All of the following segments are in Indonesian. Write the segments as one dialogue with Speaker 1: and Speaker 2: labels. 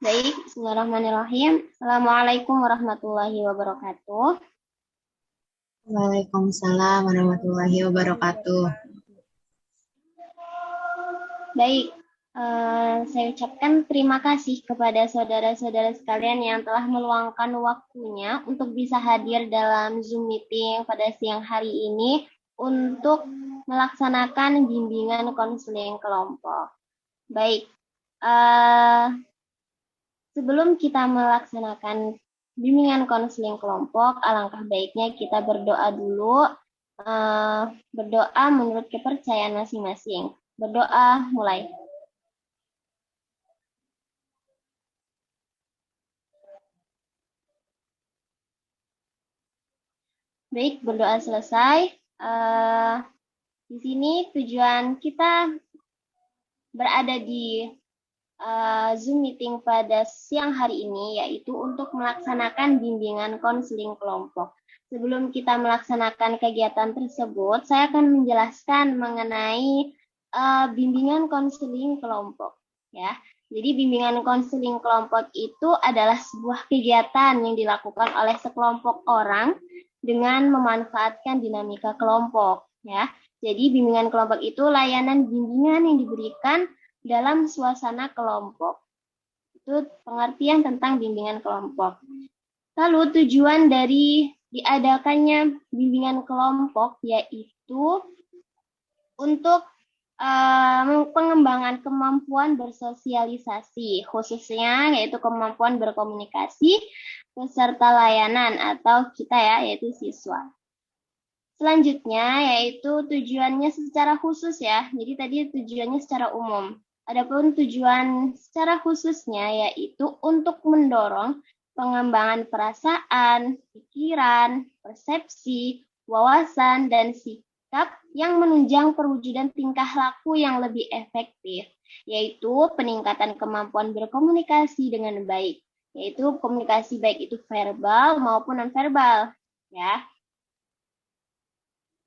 Speaker 1: Baik, bismillahirrahmanirrahim. Assalamualaikum warahmatullahi wabarakatuh.
Speaker 2: Waalaikumsalam warahmatullahi wabarakatuh.
Speaker 1: Baik, saya ucapkan terima kasih kepada saudara-saudara sekalian yang telah meluangkan waktunya untuk bisa hadir dalam Zoom meeting pada siang hari ini untuk melaksanakan bimbingan konseling kelompok. Baik, sebelum kita melaksanakan bimbingan konseling kelompok, alangkah baiknya kita berdoa dulu, berdoa menurut kepercayaan masing-masing. Berdoa mulai. Baik, berdoa selesai. Di sini tujuan kita berada di Zoom meeting pada siang hari ini yaitu untuk melaksanakan bimbingan konseling kelompok. Sebelum kita melaksanakan kegiatan tersebut, saya akan menjelaskan mengenai bimbingan konseling kelompok. Ya, jadi bimbingan konseling kelompok itu adalah sebuah kegiatan yang dilakukan oleh sekelompok orang dengan memanfaatkan dinamika kelompok. Ya, jadi bimbingan kelompok itu layanan bimbingan yang diberikan dalam suasana kelompok. Itu pengertian tentang bimbingan kelompok. Lalu tujuan dari diadakannya bimbingan kelompok yaitu untuk pengembangan kemampuan bersosialisasi, khususnya yaitu kemampuan berkomunikasi peserta layanan atau kita ya, yaitu siswa. Selanjutnya yaitu tujuannya secara khusus ya. Jadi tadi tujuannya secara umum. Adapun tujuan secara khususnya yaitu untuk mendorong pengembangan perasaan, pikiran, persepsi, wawasan, dan sikap yang menunjang perwujudan tingkah laku yang lebih efektif, yaitu peningkatan kemampuan berkomunikasi dengan baik, yaitu komunikasi baik itu verbal maupun nonverbal, ya.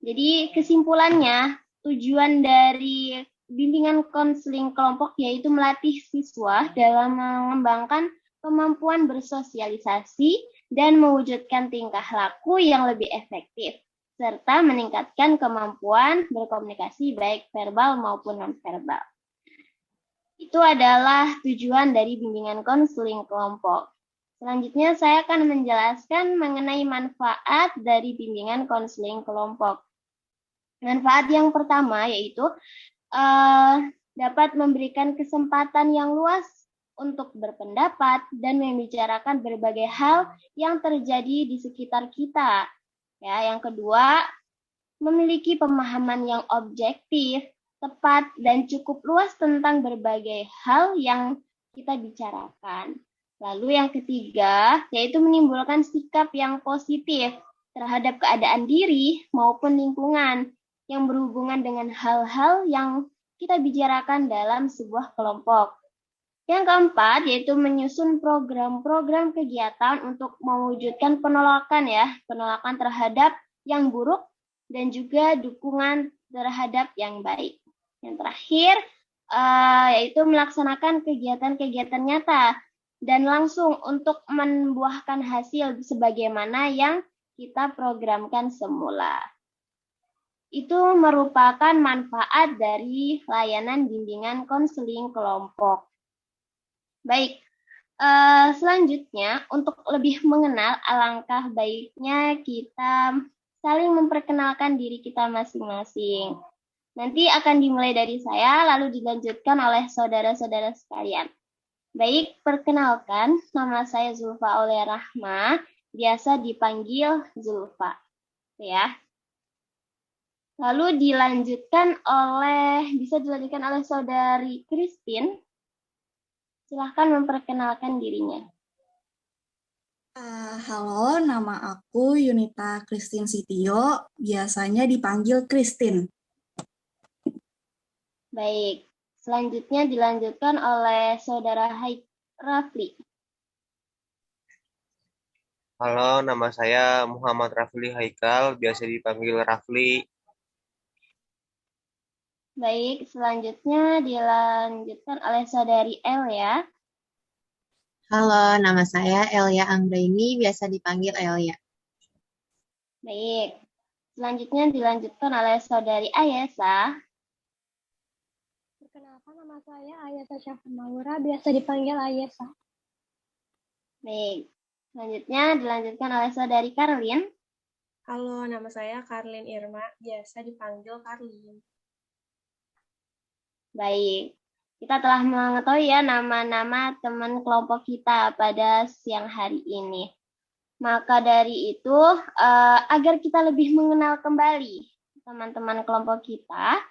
Speaker 1: Jadi kesimpulannya, tujuan dari bimbingan konseling kelompok yaitu melatih siswa dalam mengembangkan kemampuan bersosialisasi dan mewujudkan tingkah laku yang lebih efektif, serta meningkatkan kemampuan berkomunikasi baik verbal maupun nonverbal. Itu adalah tujuan dari bimbingan konseling kelompok. Selanjutnya saya akan menjelaskan mengenai manfaat dari bimbingan konseling kelompok. Manfaat yang pertama yaitu dapat memberikan kesempatan yang luas untuk berpendapat dan membicarakan berbagai hal yang terjadi di sekitar kita. Ya, yang kedua, memiliki pemahaman yang objektif, tepat, dan cukup luas tentang berbagai hal yang kita bicarakan. Lalu yang ketiga, yaitu menimbulkan sikap yang positif terhadap keadaan diri maupun lingkungan yang berhubungan dengan hal-hal yang kita bicarakan dalam sebuah kelompok. Yang keempat, yaitu menyusun program-program kegiatan untuk mewujudkan penolakan terhadap yang buruk dan juga dukungan terhadap yang baik. Yang terakhir, yaitu melaksanakan kegiatan-kegiatan nyata dan langsung untuk membuahkan hasil sebagaimana yang kita programkan semula. Itu merupakan manfaat dari layanan bimbingan konseling kelompok. Baik, selanjutnya untuk lebih mengenal, alangkah baiknya kita saling memperkenalkan diri kita masing-masing. Nanti akan dimulai dari saya, lalu dilanjutkan oleh saudara-saudara sekalian. Baik, perkenalkan, nama saya Zulfa Aulia Rahma, biasa dipanggil Zulfa. Ya. Lalu bisa dilanjutkan oleh saudari Christine. Silahkan memperkenalkan dirinya.
Speaker 2: Halo, nama aku Yunita Christine Sitio, biasanya dipanggil Christine.
Speaker 1: Baik, selanjutnya dilanjutkan oleh saudara Rafli.
Speaker 3: Halo, nama saya Muhammad Rafli Haikal, biasa dipanggil Rafli.
Speaker 1: Baik, selanjutnya dilanjutkan oleh saudari El ya.
Speaker 4: Halo, nama saya Elia Anggraini, biasa dipanggil Elia.
Speaker 1: Baik. Selanjutnya dilanjutkan oleh Saudari Ayesa.
Speaker 5: Perkenalkan, nama saya Ayesa Syafamaura, biasa dipanggil Ayesa.
Speaker 1: Baik. Selanjutnya dilanjutkan oleh Saudari Karlin.
Speaker 6: Halo, nama saya Karlin Irma, biasa dipanggil Karlin.
Speaker 1: Baik. Kita telah mengetahui ya nama-nama teman kelompok kita pada siang hari ini. Maka dari itu, agar kita lebih mengenal kembali teman-teman kelompok kita,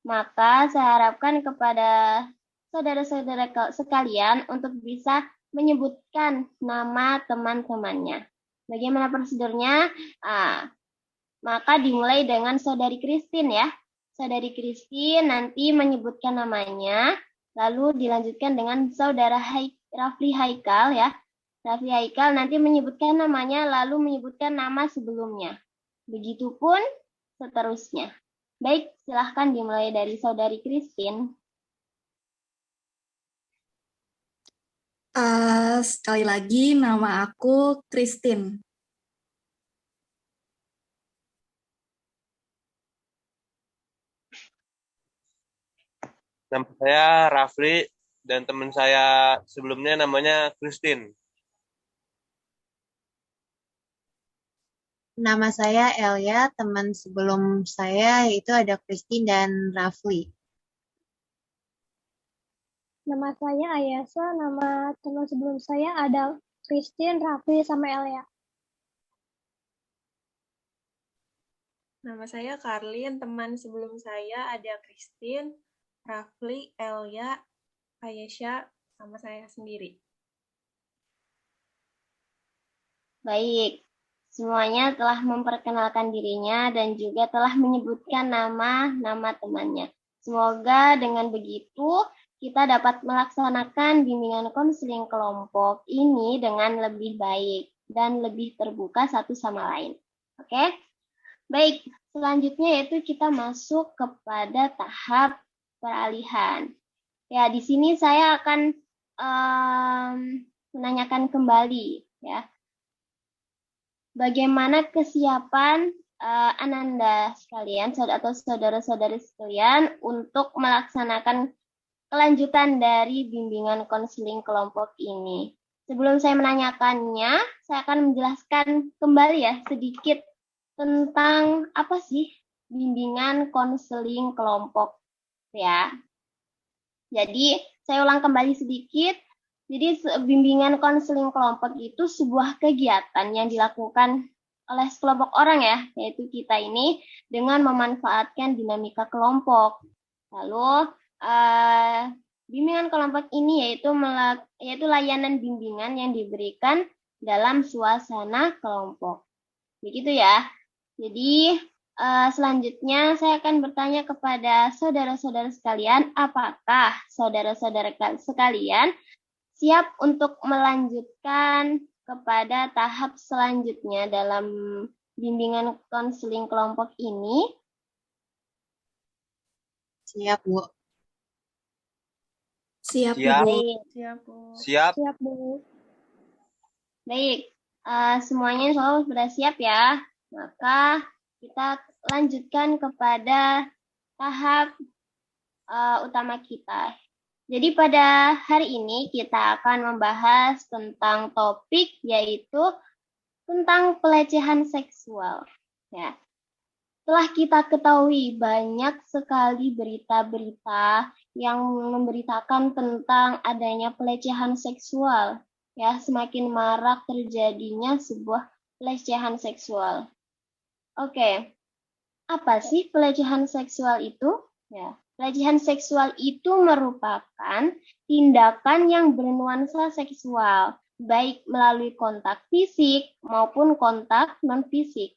Speaker 1: maka saya harapkan kepada saudara-saudara sekalian untuk bisa menyebutkan nama teman-temannya. Bagaimana prosedurnya? Maka dimulai dengan Saudari Christine ya. Saudari Christine nanti menyebutkan namanya, lalu dilanjutkan dengan Saudara Rafli Haikal ya. Rafli Haikal nanti menyebutkan namanya, lalu menyebutkan nama sebelumnya. Begitupun seterusnya. Baik, silahkan dimulai dari Saudari Christine.
Speaker 2: Sekali lagi, nama aku Christine.
Speaker 3: Nama saya Rafli dan teman saya sebelumnya namanya Christine.
Speaker 4: Nama saya Elia, teman sebelum saya itu ada Christine dan Rafli.
Speaker 5: Nama saya Ayesa, nama teman sebelum saya ada Christine, Rafli, sama Elia.
Speaker 6: Nama saya Karlin, teman sebelum saya ada Christine, Rafli, Elia, Ayesha, sama saya sendiri.
Speaker 1: Baik, semuanya telah memperkenalkan dirinya dan juga telah menyebutkan nama-nama temannya. Semoga dengan begitu kita dapat melaksanakan bimbingan konseling kelompok ini dengan lebih baik dan lebih terbuka satu sama lain. Oke? Baik, selanjutnya yaitu kita masuk kepada tahap peralihan. Ya, di sini saya akan menanyakan kembali ya. Bagaimana kesiapan Ananda sekalian atau saudara-saudari sekalian untuk melaksanakan kelanjutan dari bimbingan konseling kelompok ini. Sebelum saya menanyakannya, saya akan menjelaskan kembali ya sedikit tentang apa sih bimbingan konseling kelompok ya. Jadi saya ulang kembali sedikit. Jadi bimbingan konseling kelompok itu sebuah kegiatan yang dilakukan oleh sekelompok orang ya, yaitu kita ini dengan memanfaatkan dinamika kelompok. Lalu bimbingan kelompok ini yaitu layanan bimbingan yang diberikan dalam suasana kelompok. Begitu ya. Jadi selanjutnya saya akan bertanya kepada saudara-saudara sekalian, apakah saudara-saudara sekalian siap untuk melanjutkan kepada tahap selanjutnya dalam bimbingan konseling kelompok ini?
Speaker 4: Siap, Bu.
Speaker 2: Siap,
Speaker 3: Siap.
Speaker 2: Ibu.
Speaker 6: Siap, Bu.
Speaker 3: Siap.
Speaker 5: Siap, Bu.
Speaker 1: Baik, semuanya insya Allah sudah siap ya. Maka kita lanjutkan kepada tahap utama kita. Jadi pada hari ini kita akan membahas tentang topik yaitu tentang pelecehan seksual. Ya. Telah kita ketahui banyak sekali berita-berita yang memberitakan tentang adanya pelecehan seksual. Ya, semakin marak terjadinya sebuah pelecehan seksual. Oke, apa sih pelecehan seksual itu? Ya. Pelecehan seksual itu merupakan tindakan yang bernuansa seksual, baik melalui kontak fisik maupun kontak non-fisik.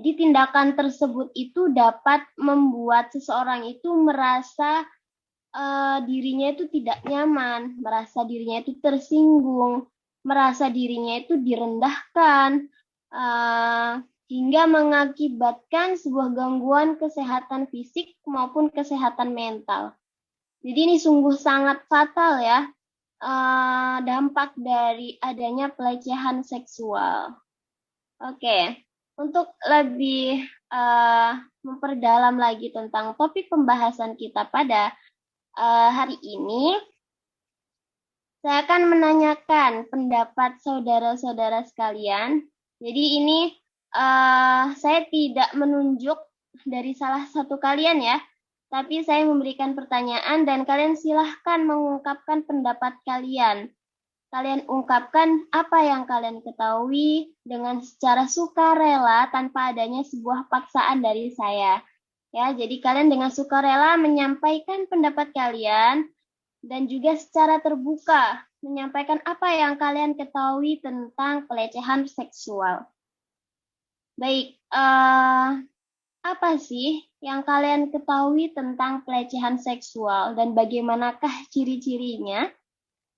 Speaker 1: Jadi tindakan tersebut itu dapat membuat seseorang itu merasa dirinya itu tidak nyaman, merasa dirinya itu tersinggung, merasa dirinya itu direndahkan, hingga mengakibatkan sebuah gangguan kesehatan fisik maupun kesehatan mental. Jadi ini sungguh sangat fatal ya, dampak dari adanya pelecehan seksual. Oke, untuk lebih memperdalam lagi tentang topik pembahasan kita pada hari ini, saya akan menanyakan pendapat saudara-saudara sekalian. Jadi ini saya tidak menunjuk dari salah satu kalian ya, tapi saya memberikan pertanyaan dan kalian silahkan mengungkapkan pendapat kalian. Kalian ungkapkan apa yang kalian ketahui dengan secara sukarela tanpa adanya sebuah paksaan dari saya. Ya, jadi kalian dengan sukarela menyampaikan pendapat kalian dan juga secara terbuka menyampaikan apa yang kalian ketahui tentang pelecehan seksual. Baik, apa sih yang kalian ketahui tentang pelecehan seksual dan bagaimanakah ciri-cirinya?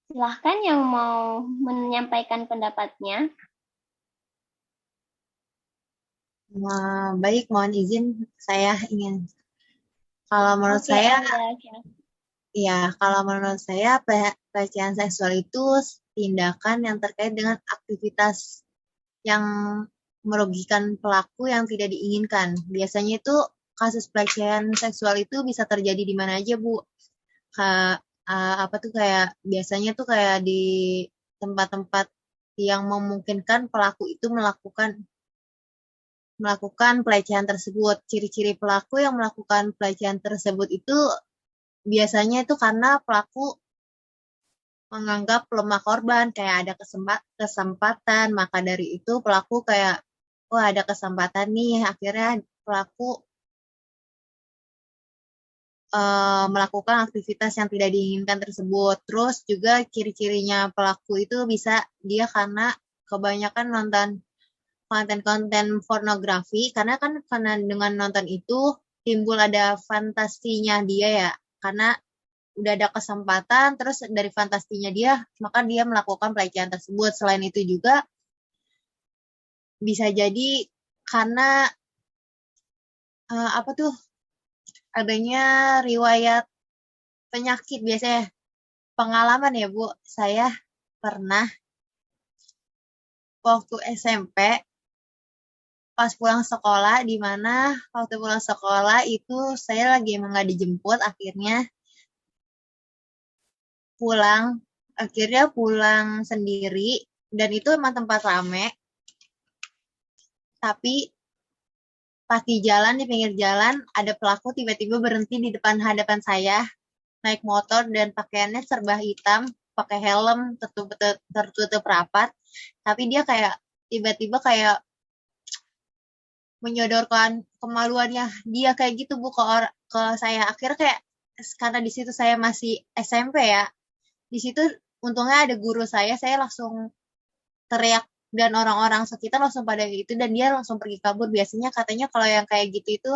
Speaker 1: Silahkan yang mau menyampaikan pendapatnya.
Speaker 4: Baik, mohon izin saya ingin. Kalau menurut saya, kalau menurut saya pelecehan seksual itu tindakan yang terkait dengan aktivitas yang merugikan pelaku yang tidak diinginkan. Biasanya itu kasus pelecehan seksual itu bisa terjadi di mana aja, Bu. Kayak biasanya tuh kayak di tempat-tempat yang memungkinkan pelaku itu melakukan pelecehan tersebut. Ciri-ciri pelaku yang melakukan pelecehan tersebut itu biasanya itu karena pelaku menganggap lemah korban, kayak ada kesempatan, maka dari itu pelaku kayak, wah ada kesempatan nih, akhirnya pelaku melakukan aktivitas yang tidak diinginkan tersebut. Terus juga ciri-cirinya pelaku itu bisa dia karena kebanyakan nonton konten-konten pornografi, karena dengan nonton itu timbul ada fantasinya dia ya, karena udah ada kesempatan, terus dari fantasinya dia, maka dia melakukan pelecehan tersebut. Selain itu juga bisa jadi karena adanya riwayat penyakit. Biasanya pengalaman ya Bu, saya pernah waktu SMP pas pulang sekolah, di mana waktu pulang sekolah itu saya lagi emang nggak dijemput, akhirnya pulang sendiri, dan itu emang tempat rame, tapi pas di pinggir jalan, ada pelaku tiba-tiba berhenti di depan hadapan saya, naik motor dan pakaiannya serba hitam, pakai helm, tertutup rapat, tapi dia kayak tiba-tiba kayak menyodorkan kemaluannya dia kayak gitu Bu ke saya. Akhirnya kayak, karena di situ saya masih SMP ya, di situ untungnya ada guru saya langsung teriak dan orang-orang sekitar langsung pada gitu, dan dia langsung pergi kabur. Biasanya katanya kalau yang kayak gitu itu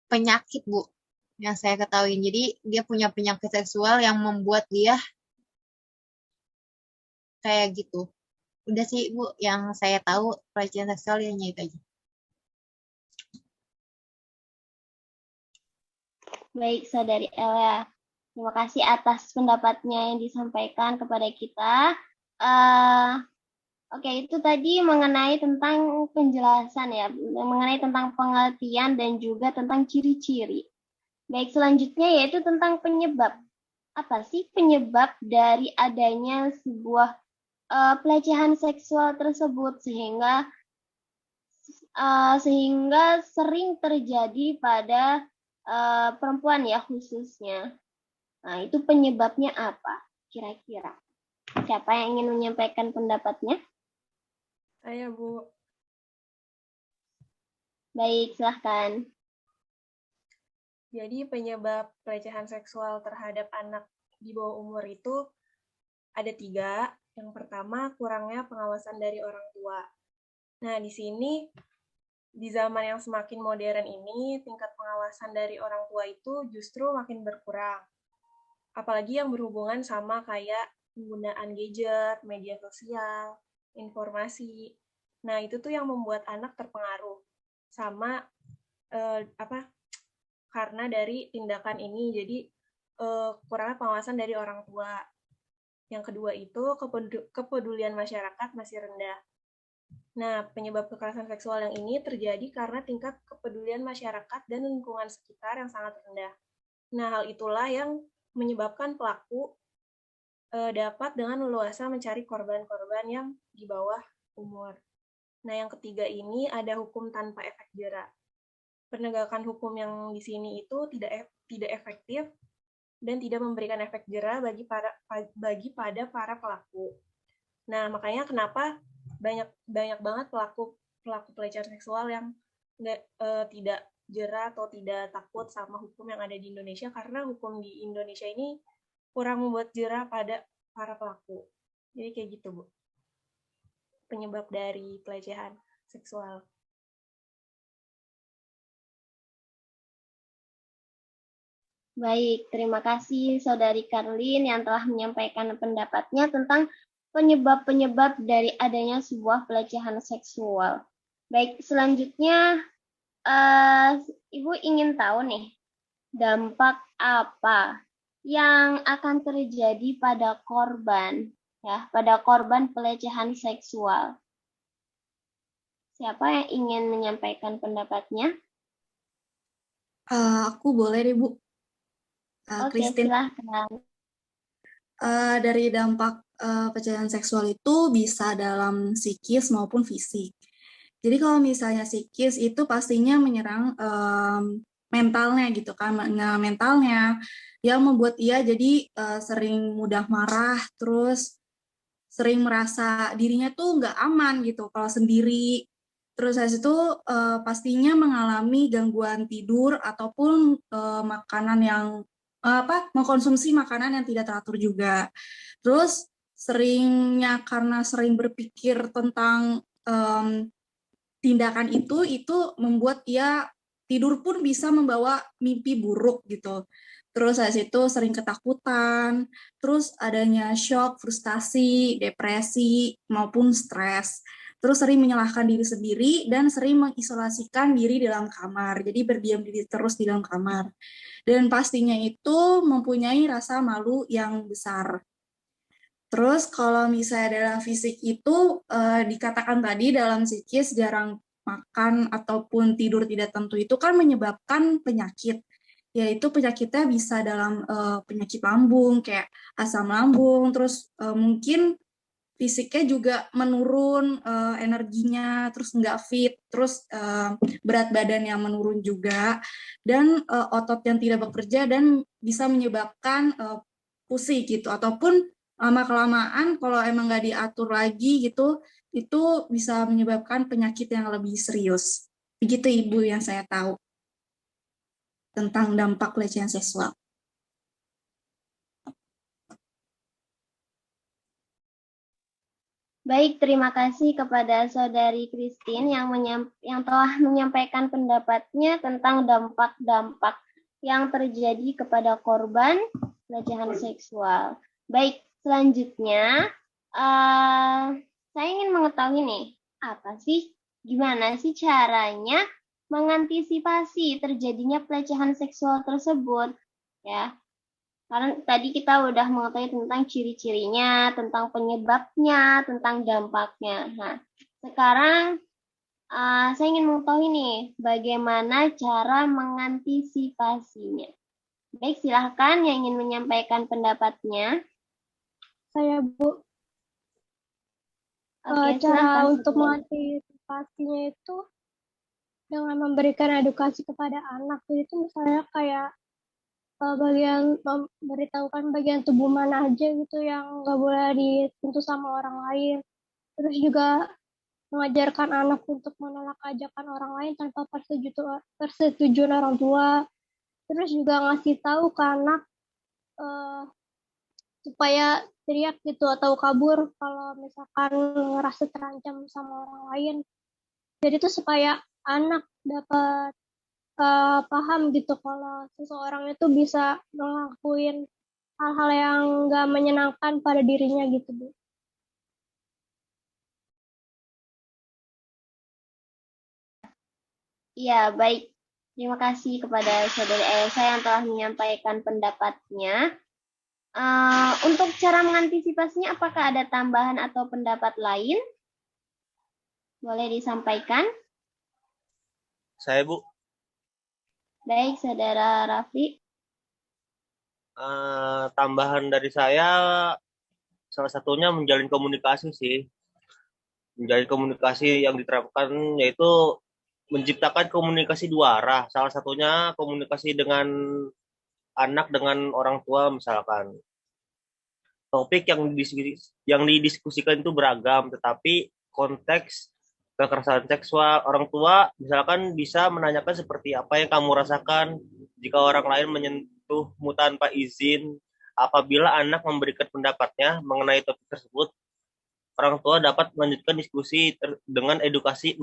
Speaker 4: penyakit Bu, yang saya ketahui. Jadi dia punya penyakit seksual yang membuat dia kayak gitu. Udah sih Bu, yang saya tahu pelecehan seksual hanya itu aja.
Speaker 1: Baik, Saudari Ella. Terima kasih atas pendapatnya yang disampaikan kepada kita. Oke, itu tadi mengenai tentang penjelasan ya, mengenai tentang pengertian dan juga tentang ciri-ciri. Baik, selanjutnya yaitu tentang penyebab. Apa sih penyebab dari adanya sebuah pelecehan seksual tersebut sehingga sering terjadi pada perempuan ya khususnya. Nah, itu penyebabnya apa kira-kira? Siapa yang ingin menyampaikan pendapatnya?
Speaker 6: Saya, Bu.
Speaker 1: Baik, silahkan.
Speaker 6: Jadi penyebab pelecehan seksual terhadap anak di bawah umur itu ada 3. Yang pertama, kurangnya pengawasan dari orang tua. Nah, di sini, di zaman yang semakin modern ini, tingkat pengawasan dari orang tua itu justru makin berkurang. Apalagi yang berhubungan sama kayak penggunaan gadget, media sosial, informasi. Nah, itu tuh yang membuat anak terpengaruh sama karena dari tindakan ini. Jadi kurangnya pengawasan dari orang tua. Yang kedua itu kepedulian masyarakat masih rendah. Nah, penyebab kekerasan seksual yang ini terjadi karena tingkat kepedulian masyarakat dan lingkungan sekitar yang sangat rendah. Nah, hal itulah yang menyebabkan pelaku dapat dengan leluasa mencari korban-korban yang di bawah umur. Nah, yang ketiga ini ada hukum tanpa efek jera. Penegakan hukum yang di sini itu tidak efektif dan tidak memberikan efek jera bagi pada para pelaku. Nah, makanya kenapa banyak banget pelaku pelecehan seksual yang tidak jera atau tidak takut sama hukum yang ada di Indonesia, karena hukum di Indonesia ini kurang membuat jera pada para pelaku. Jadi kayak gitu, Bu. Penyebab dari pelecehan seksual.
Speaker 1: Baik, terima kasih Saudari Karlin yang telah menyampaikan pendapatnya tentang penyebab-penyebab dari adanya sebuah pelecehan seksual. Baik, selanjutnya Ibu ingin tahu nih, dampak apa yang akan terjadi pada korban, ya, pada korban pelecehan seksual. Siapa yang ingin menyampaikan pendapatnya?
Speaker 2: Aku boleh deh, Bu.
Speaker 1: Oke,
Speaker 2: Christine.
Speaker 1: silahkan.
Speaker 2: Dari dampak pelecehan seksual itu bisa dalam psikis maupun fisik. Jadi kalau misalnya psikis itu pastinya menyerang mentalnya gitu kan, mentalnya yang membuat ia jadi sering mudah marah, terus sering merasa dirinya tuh nggak aman gitu kalau sendiri. Terus habis itu pastinya mengalami gangguan tidur ataupun makanan yang mengkonsumsi makanan yang tidak teratur juga. Terus karena sering berpikir tentang tindakan itu membuat ia tidur pun bisa membawa mimpi buruk gitu. Terus habis itu sering ketakutan, terus adanya shock, frustasi, depresi, maupun stres. Terus sering menyalahkan diri sendiri dan sering mengisolasikan diri dalam kamar. Jadi berdiam diri terus di dalam kamar. Dan pastinya itu mempunyai rasa malu yang besar. Terus kalau misalnya dalam fisik itu dikatakan tadi dalam psikis jarang makan ataupun tidur tidak tentu itu kan menyebabkan penyakit. Yaitu penyakitnya bisa dalam penyakit lambung kayak asam lambung, terus mungkin fisiknya juga menurun, energinya, terus nggak fit, terus berat badan yang menurun juga, dan otot yang tidak bekerja dan bisa menyebabkan pusing gitu, ataupun lama-kelamaan kalau emang nggak diatur lagi gitu, itu bisa menyebabkan penyakit yang lebih serius. Begitu Ibu yang saya tahu tentang dampak pelecehan seksual.
Speaker 1: Baik, terima kasih kepada Saudari Christine yang telah menyampaikan pendapatnya tentang dampak-dampak yang terjadi kepada korban pelecehan seksual. Baik, selanjutnya saya ingin mengetahui nih, gimana sih caranya mengantisipasi terjadinya pelecehan seksual tersebut, ya? Karena tadi kita udah mengetahui tentang ciri-cirinya, tentang penyebabnya, tentang dampaknya. Nah, sekarang saya ingin mengetahui nih, bagaimana cara mengantisipasinya. Baik, silahkan yang ingin menyampaikan pendapatnya.
Speaker 5: Saya, Bu.
Speaker 1: Oke,
Speaker 5: Cara
Speaker 1: silahkan.
Speaker 5: untuk mengantisipasinya itu dengan memberikan edukasi kepada anak. Itu misalnya kayak memberitahukan bagian tubuh mana aja gitu yang nggak boleh disentuh sama orang lain. Terus juga mengajarkan anak untuk menolak ajakan orang lain tanpa persetujuan orang tua. Terus juga ngasih tahu ke anak supaya teriak gitu atau kabur kalau misalkan ngerasa terancam sama orang lain. Jadi itu supaya anak dapat paham gitu kalau seseorang itu bisa ngelakuin hal-hal yang nggak menyenangkan pada dirinya gitu, Bu.
Speaker 1: Iya, baik. Terima kasih kepada Saudari Elsa yang telah menyampaikan pendapatnya. Untuk cara mengantisipasinya, apakah ada tambahan atau pendapat lain? Boleh disampaikan?
Speaker 3: Saya, Bu.
Speaker 1: Baik, Saudara Rafli.
Speaker 3: Tambahan dari saya, salah satunya menjalin komunikasi sih. Menjalin komunikasi yang diterapkan yaitu menciptakan komunikasi dua arah. Salah satunya komunikasi dengan anak dengan orang tua misalkan. Topik yang didiskusikan itu beragam, tetapi konteks kekerasan seksual orang tua misalkan bisa menanyakan seperti apa yang kamu rasakan jika orang lain menyentuhmu tanpa izin. Apabila anak memberikan pendapatnya mengenai topik tersebut, orang tua dapat melanjutkan diskusi dengan edukasi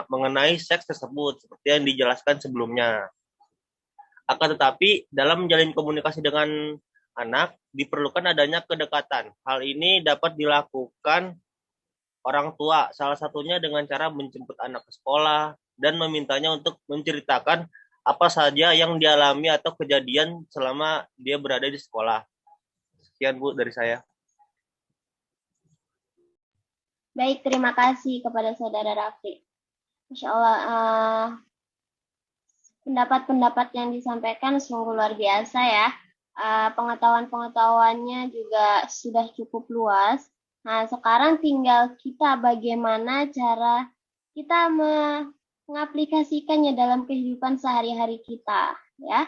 Speaker 3: mengenai seks tersebut seperti yang dijelaskan sebelumnya. Akan tetapi dalam menjalin komunikasi dengan anak diperlukan adanya kedekatan. Hal ini dapat dilakukan orang tua, salah satunya dengan cara menjemput anak ke sekolah dan memintanya untuk menceritakan apa saja yang dialami atau kejadian selama dia berada di sekolah. Sekian, Bu, dari saya.
Speaker 1: Baik, terima kasih kepada Saudara Rafli. Masya Allah, pendapat-pendapat yang disampaikan sungguh luar biasa ya. Pengetahuan-pengetahuannya juga sudah cukup luas. Nah, sekarang tinggal kita bagaimana cara kita mengaplikasikannya dalam kehidupan sehari-hari kita, ya.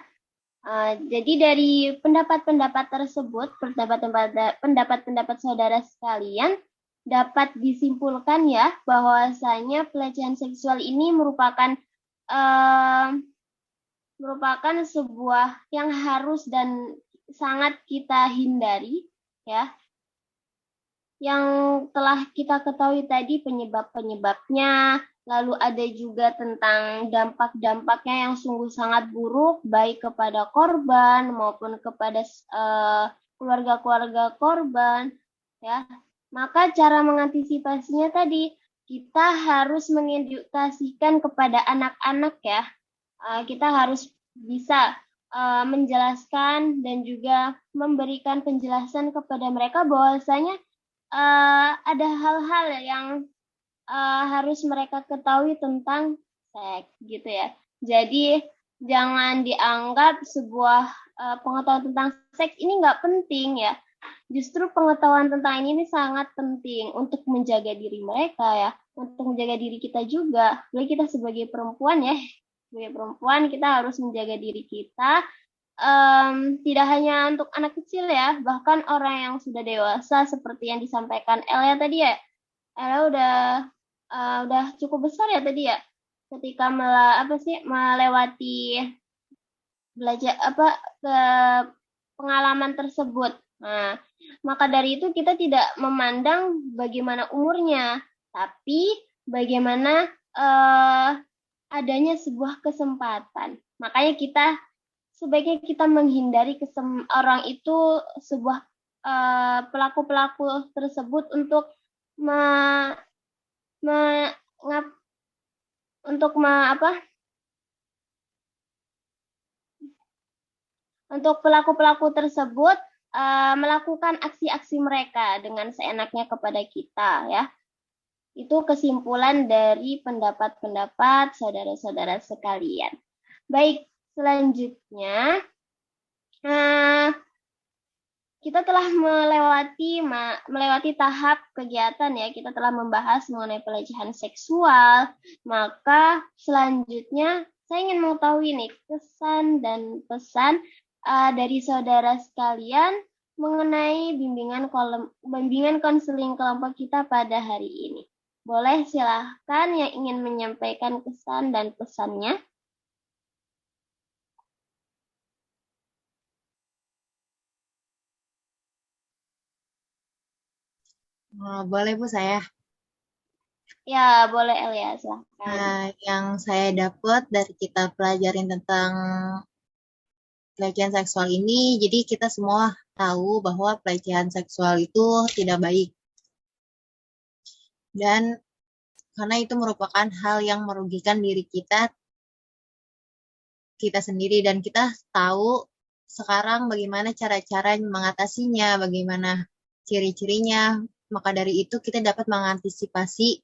Speaker 1: Jadi dari pendapat-pendapat tersebut, pendapat-pendapat saudara sekalian, dapat disimpulkan ya bahwasanya pelecehan seksual ini merupakan sebuah yang harus dan sangat kita hindari ya. Yang telah kita ketahui tadi penyebab-penyebabnya, lalu ada juga tentang dampak-dampaknya yang sungguh sangat buruk baik kepada korban maupun kepada keluarga-keluarga korban ya. Maka cara mengantisipasinya tadi kita harus mengedukasikan kepada anak-anak ya. Kita harus bisa menjelaskan dan juga memberikan penjelasan kepada mereka bahwasanya ada hal-hal yang harus mereka ketahui tentang seks gitu ya. Jadi jangan dianggap sebuah pengetahuan tentang seks ini nggak penting ya. Justru pengetahuan tentang ini sangat penting untuk menjaga diri mereka ya, untuk menjaga diri kita juga. Jadi kita sebagai perempuan ya, sebagai perempuan kita harus menjaga diri kita. Tidak hanya untuk anak kecil ya, bahkan orang yang sudah dewasa seperti yang disampaikan Elia tadi ya. Elia udah cukup besar ya tadi ya, ketika melewati belajar ke pengalaman tersebut. Nah, maka dari itu kita tidak memandang bagaimana umurnya, tapi bagaimana adanya sebuah kesempatan. Makanya sebaiknya kita menghindari orang itu sebuah pelaku-pelaku tersebut untuk untuk pelaku-pelaku tersebut melakukan aksi-aksi mereka dengan seenaknya kepada kita ya. Itu kesimpulan dari pendapat-pendapat saudara-saudara sekalian. Baik, selanjutnya kita telah melewati tahap kegiatan ya. Kita telah membahas mengenai pelecehan seksual. Maka selanjutnya saya ingin mengetahui nih kesan dan pesan dari saudara sekalian mengenai bimbingan konseling kelompok kita pada hari ini. Boleh silahkan yang ingin menyampaikan kesan dan pesannya.
Speaker 4: Boleh Bu saya?
Speaker 1: Ya, boleh Elia, silahkan.
Speaker 4: Nah, yang saya dapat dari kita pelajarin tentang pelecehan seksual ini, jadi kita semua tahu bahwa pelecehan seksual itu tidak baik. Dan karena itu merupakan hal yang merugikan diri kita sendiri, dan kita tahu sekarang bagaimana cara-cara mengatasinya, bagaimana ciri-cirinya. Maka dari itu kita dapat mengantisipasi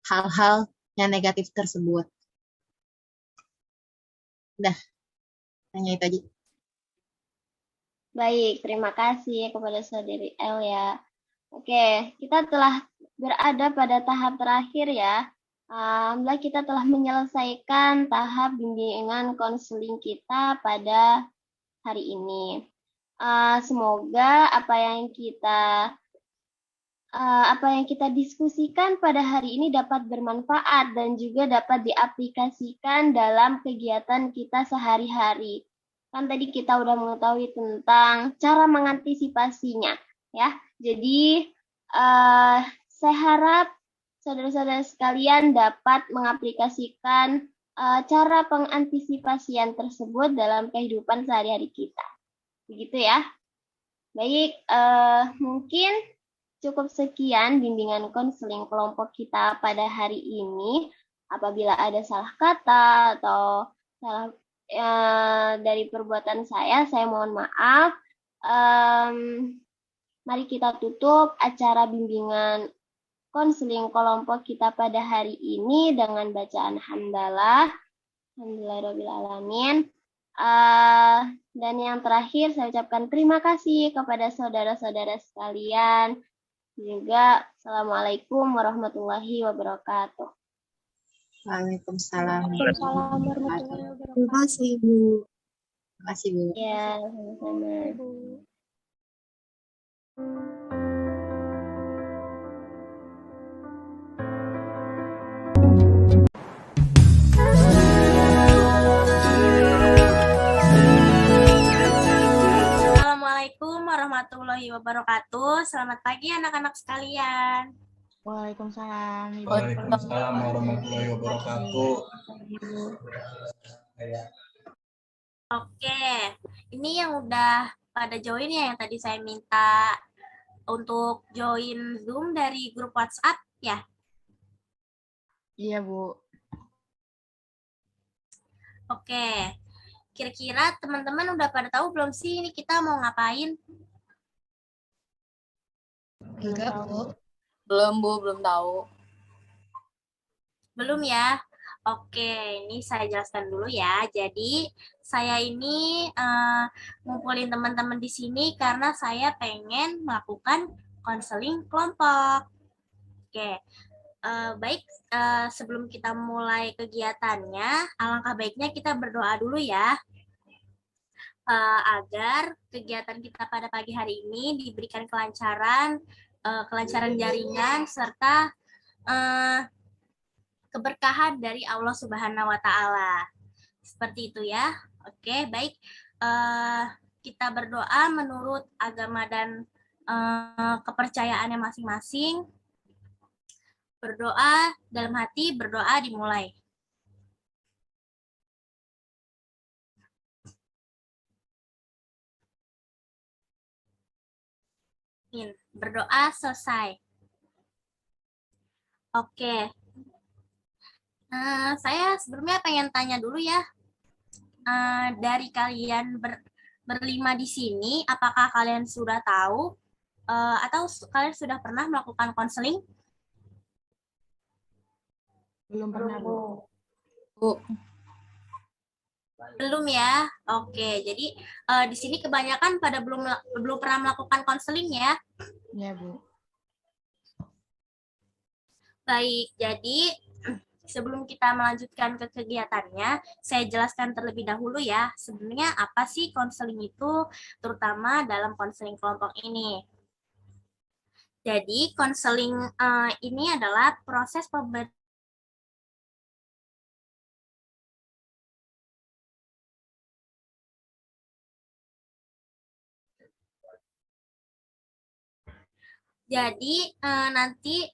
Speaker 4: hal-hal yang negatif tersebut. Udah, hanya itu aja.
Speaker 1: Baik, terima kasih kepada Saudari El ya. Oke, kita telah berada pada tahap terakhir ya. Alhamdulillah kita telah menyelesaikan tahap bimbingan konseling kita pada hari ini. Semoga apa yang kita diskusikan pada hari ini dapat bermanfaat dan juga dapat diaplikasikan dalam kegiatan kita sehari-hari. Kan tadi kita udah mengetahui tentang cara mengantisipasinya, ya. Jadi saya harap saudara-saudara sekalian dapat mengaplikasikan cara pengantisipasian tersebut dalam kehidupan sehari-hari kita. Begitu ya. Baik, mungkin cukup sekian bimbingan konseling kelompok kita pada hari ini. Apabila ada salah kata atau salah dari perbuatan saya mohon maaf. Mari kita tutup acara bimbingan konseling kelompok kita pada hari ini dengan bacaan hamdalah. Alhamdulillahirrahmanirrahim. Dan yang terakhir saya ucapkan terima kasih kepada saudara-saudara sekalian. Juga Assalamualaikum warahmatullahi wabarakatuh.
Speaker 4: Waalaikumsalam.
Speaker 5: Waalaikumsalam warahmatullahi wabarakatuh.
Speaker 2: Terima kasih, Bu.
Speaker 4: Terima kasih, Bu.
Speaker 1: Ya, sama-sama.
Speaker 7: Assalamualaikum warahmatullahi wabarakatuh. Selamat pagi anak-anak sekalian.
Speaker 8: Waalaikumsalam.
Speaker 9: Waalaikumsalam warahmatullahi wabarakatuh.
Speaker 7: Oke, ini yang udah pada join ya, yang tadi saya minta untuk join Zoom dari grup WhatsApp ya.
Speaker 8: Iya, Bu.
Speaker 7: Oke, kira-kira teman-teman udah pada tahu belum sih ini kita mau ngapain?
Speaker 4: Enggak, Bu.
Speaker 10: Belum, Bu, belum tahu.
Speaker 7: Belum ya? Oke, ini saya jelaskan dulu ya. Jadi, saya ini ngumpulin teman-teman di sini karena saya pengen melakukan konseling kelompok. Oke, baik, sebelum kita mulai kegiatannya, alangkah baiknya kita berdoa dulu ya. Agar kegiatan kita pada pagi hari ini diberikan kelancaran jaringan, serta keberkahan dari Allah Subhanahu wa Ta'ala. Seperti itu ya. Oke, baik. Kita berdoa menurut agama dan kepercayaannya masing-masing. Berdoa dalam hati, berdoa dimulai. Berdoa selesai. Oke. Saya sebelumnya pengen tanya dulu ya, dari kalian berlima di sini, apakah kalian sudah tahu atau kalian sudah pernah melakukan konseling?
Speaker 8: Belum pernah, Bu.
Speaker 7: Belum ya. Oke, jadi di sini kebanyakan pada belum pernah melakukan konseling ya.
Speaker 8: Iya, Bu.
Speaker 7: Baik, jadi sebelum kita melanjutkan ke kegiatannya, saya jelaskan terlebih dahulu ya, sebenarnya apa sih konseling itu, terutama dalam konseling kelompok ini. Jadi, konseling ini adalah proses pemberian nanti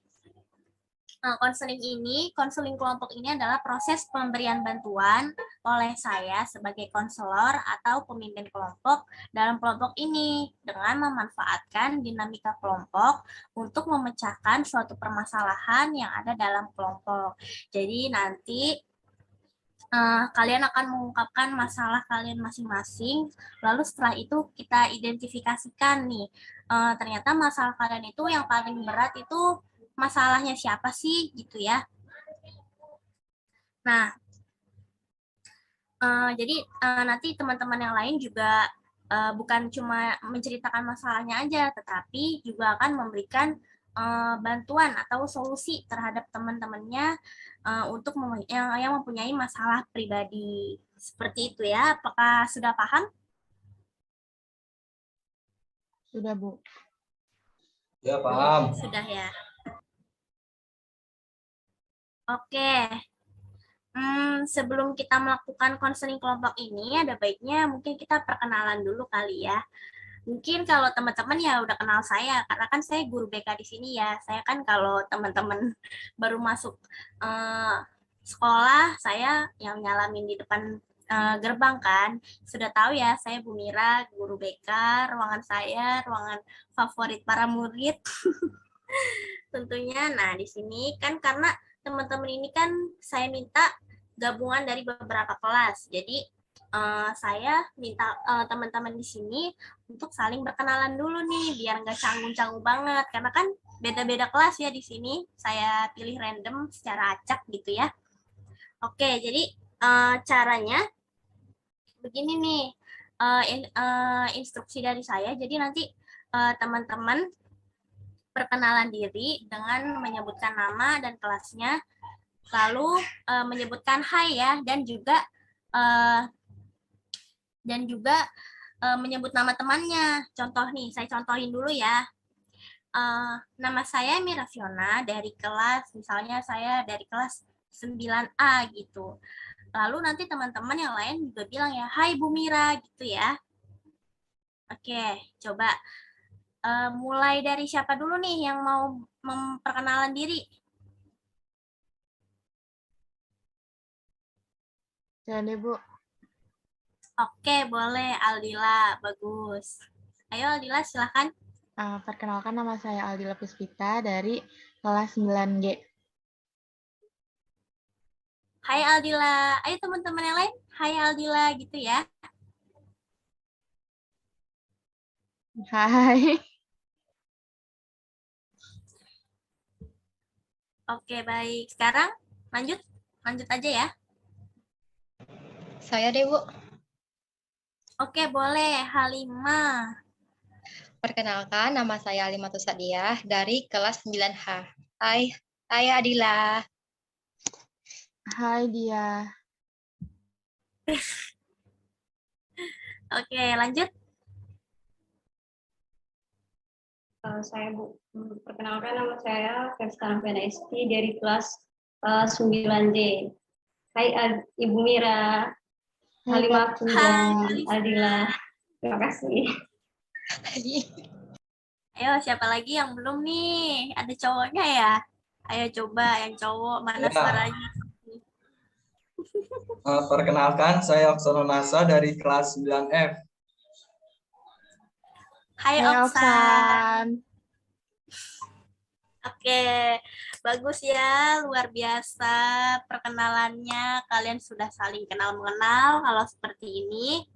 Speaker 7: konseling kelompok ini adalah proses pemberian bantuan oleh saya sebagai konselor atau pemimpin kelompok dalam kelompok ini dengan memanfaatkan dinamika kelompok untuk memecahkan suatu permasalahan yang ada dalam kelompok. Jadi nanti kalian akan mengungkapkan masalah kalian masing-masing, lalu setelah itu kita identifikasikan nih, ternyata masalah kalian itu yang paling berat itu masalahnya siapa sih gitu ya. Nah, jadi nanti teman-teman yang lain juga bukan cuma menceritakan masalahnya aja, tetapi juga akan memberikan bantuan atau solusi terhadap teman-temannya untuk yang mempunyai masalah pribadi. Seperti itu ya. Apakah sudah paham?
Speaker 8: Sudah, Bu.
Speaker 9: Ya, paham.
Speaker 7: Sudah ya. Oke. Sebelum kita melakukan konseling kelompok ini, ada baiknya mungkin kita perkenalan dulu kali ya. Mungkin kalau teman-teman ya udah kenal saya, karena kan saya guru BK di sini ya. Saya kan kalau teman-teman baru masuk sekolah, saya yang nyalamin di depan gerbang kan. Sudah tahu ya, saya Bu Mira, guru BK, ruangan saya, ruangan favorit para murid. Tentunya, nah di sini kan karena teman-teman ini kan saya minta gabungan dari beberapa kelas. Jadi saya minta teman-teman di sini untuk saling berkenalan dulu nih, biar nggak canggung-canggung banget. Karena kan beda-beda kelas ya di sini. Saya pilih random secara acak gitu ya. Oke, jadi caranya begini nih, instruksi dari saya. Jadi nanti teman-teman perkenalan diri dengan menyebutkan nama dan kelasnya, lalu menyebutkan hai ya, dan juga menyebut nama temannya. Contoh nih, saya contohin dulu ya. Nama saya Mira Fiona dari kelas, misalnya saya dari kelas 9A gitu. Lalu nanti teman-teman yang lain juga bilang ya, hai Bu Mira gitu ya. Oke, coba mulai dari siapa dulu nih yang mau memperkenalan diri?
Speaker 8: Saya deh, Bu.
Speaker 7: Oke, boleh. Aldila, bagus. Ayo Aldila, silahkan.
Speaker 8: Perkenalkan, nama saya Aldila Puspita dari kelas 9G.
Speaker 7: Hai Aldila. Ayo teman-teman yang lain, hai Aldila gitu ya.
Speaker 8: Hai.
Speaker 7: Oke, baik. Sekarang lanjut aja ya.
Speaker 11: Saya deh, Bu.
Speaker 7: Oke, boleh. Halimah.
Speaker 11: Perkenalkan, nama saya Halimah Tusadiah dari kelas 9H. Hai Adila.
Speaker 8: Hai dia.
Speaker 7: Oke, lanjut.
Speaker 12: Saya Bu, perkenalkan nama saya Verska Rampiana Esti dari kelas 9D. Hai Ibu Mira, Halimah dan Aldila. Terima kasih.
Speaker 7: Ayo, siapa lagi yang belum nih? Ada cowoknya ya? Ayo coba yang cowok, mana
Speaker 9: Ya.
Speaker 7: suaranya?
Speaker 9: Perkenalkan, saya Oksono Nasa dari kelas 9F.
Speaker 7: Hai Oksan. Oke, bagus ya, luar biasa perkenalannya. Kalian sudah saling kenal mengenal kalau seperti ini.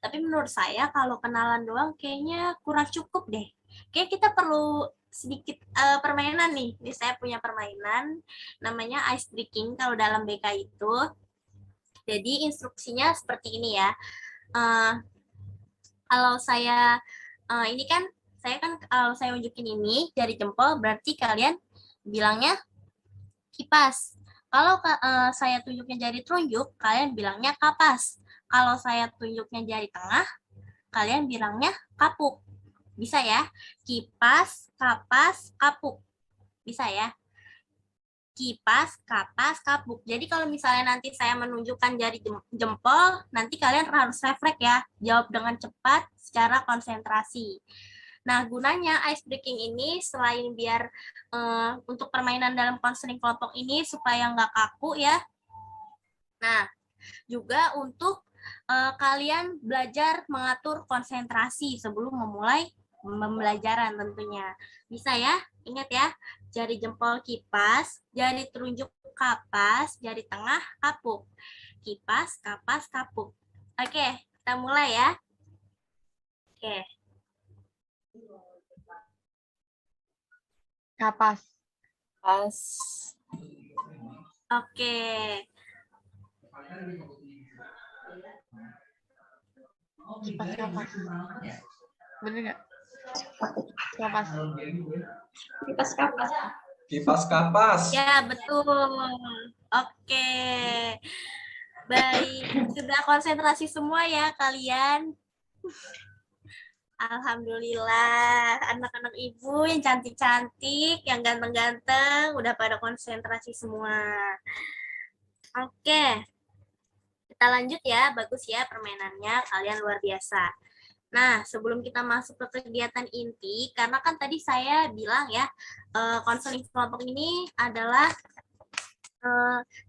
Speaker 7: Tapi menurut saya kalau kenalan doang kayaknya kurang cukup deh. Kayak kita perlu sedikit permainan nih. Ini saya punya permainan namanya ice breaking kalau dalam BK itu. Jadi instruksinya seperti ini ya. Kalau saya ini kan saya kan kalau saya unjukin ini jari jempol berarti kalian bilangnya kipas. Kalau saya tunjuknya jari telunjuk, kalian bilangnya kapas. Kalau saya tunjuknya jari tengah, kalian bilangnya kapuk. Bisa ya? Kipas, kapas, kapuk. Bisa ya? Kipas, kapas, kapuk. Jadi kalau misalnya nanti saya menunjukkan jari jempol, nanti kalian harus refleks ya. Jawab dengan cepat secara konsentrasi. Nah, gunanya ice breaking ini selain biar untuk permainan dalam konseling kelompok ini supaya nggak kaku ya. Nah, juga untuk kalian belajar mengatur konsentrasi sebelum memulai pembelajaran tentunya. Bisa ya? Ingat ya, jari jempol kipas, jari telunjuk kapas, jari tengah kapuk. kipas, kapas, kapuk. Oke, kita mulai ya. Oke.
Speaker 8: Kapas.
Speaker 10: Pas.
Speaker 7: Oke.
Speaker 8: Kipas kapas. Bener nggak? Kapas.
Speaker 12: Kipas kapas.
Speaker 9: Kipas kapas.
Speaker 7: Ya, betul. Oke. Baik, sudah konsentrasi semua ya kalian. Alhamdulillah, anak-anak ibu yang cantik-cantik, yang ganteng-ganteng, udah pada konsentrasi semua. Oke, kita lanjut ya. Bagus ya permainannya, kalian luar biasa. Nah, sebelum kita masuk ke kegiatan inti, karena kan tadi saya bilang ya, konseling kelompok ini adalah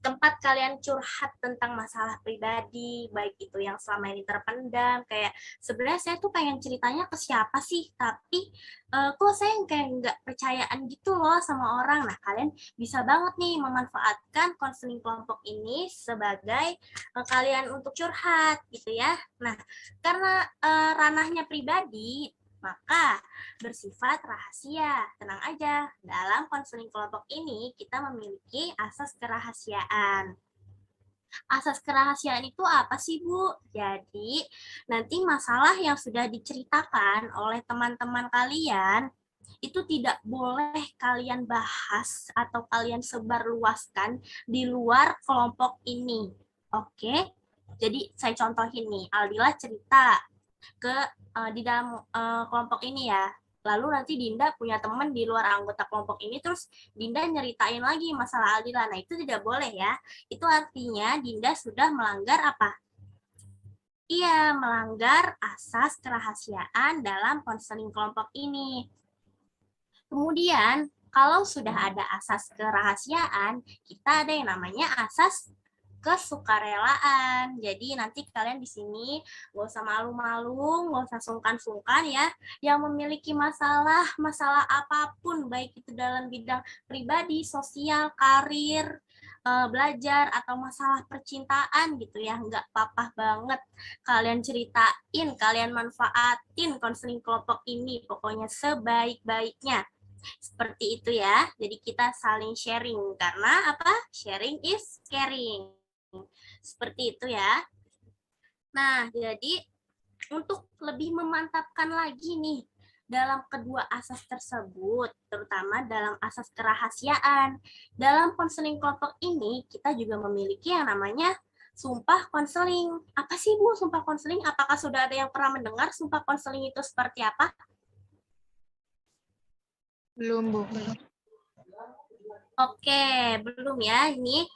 Speaker 7: tempat kalian curhat tentang masalah pribadi, baik itu yang selama ini terpendam, kayak sebenarnya saya tuh pengen ceritanya ke siapa sih, tapi kok saya kayak nggak percayaan gitu loh sama orang. Nah, kalian bisa banget nih memanfaatkan konseling kelompok ini sebagai kalian untuk curhat gitu ya. Nah, karena ranahnya pribadi, maka bersifat rahasia. Tenang aja, dalam konseling kelompok ini kita memiliki asas kerahasiaan. Asas kerahasiaan itu apa sih, Bu? Jadi, nanti masalah yang sudah diceritakan oleh teman-teman kalian itu tidak boleh kalian bahas atau kalian sebarluaskan di luar kelompok ini. Oke? Jadi, saya contohin nih, Aldila cerita ke di dalam kelompok ini ya. Lalu nanti Dinda punya teman di luar anggota kelompok ini, terus Dinda nyeritain lagi masalah Aldila. Nah, itu tidak boleh ya. Itu artinya Dinda sudah melanggar apa? Iya, melanggar asas kerahasiaan dalam konseling kelompok ini. Kemudian, kalau sudah ada asas kerahasiaan, kita ada yang namanya asas kesukarelaan. Jadi nanti kalian di sini nggak usah malu-malu, nggak usah sungkan-sungkan ya. Yang memiliki masalah apapun, baik itu dalam bidang pribadi, sosial, karir, belajar, atau masalah percintaan gitu ya, nggak apa-apa banget. Kalian ceritain, kalian manfaatin konseling kelompok ini, pokoknya sebaik-baiknya. Seperti itu ya. Jadi kita saling sharing, karena apa? Sharing is caring. Seperti itu ya. Nah, jadi untuk lebih memantapkan lagi nih dalam kedua asas tersebut, terutama dalam asas kerahasiaan, dalam konseling kelompok ini kita juga memiliki yang namanya sumpah konseling. Apa sih, Bu, sumpah konseling? Apakah sudah ada yang pernah mendengar sumpah konseling itu seperti apa?
Speaker 8: Belum, Bu.
Speaker 7: Oke, belum ya ini.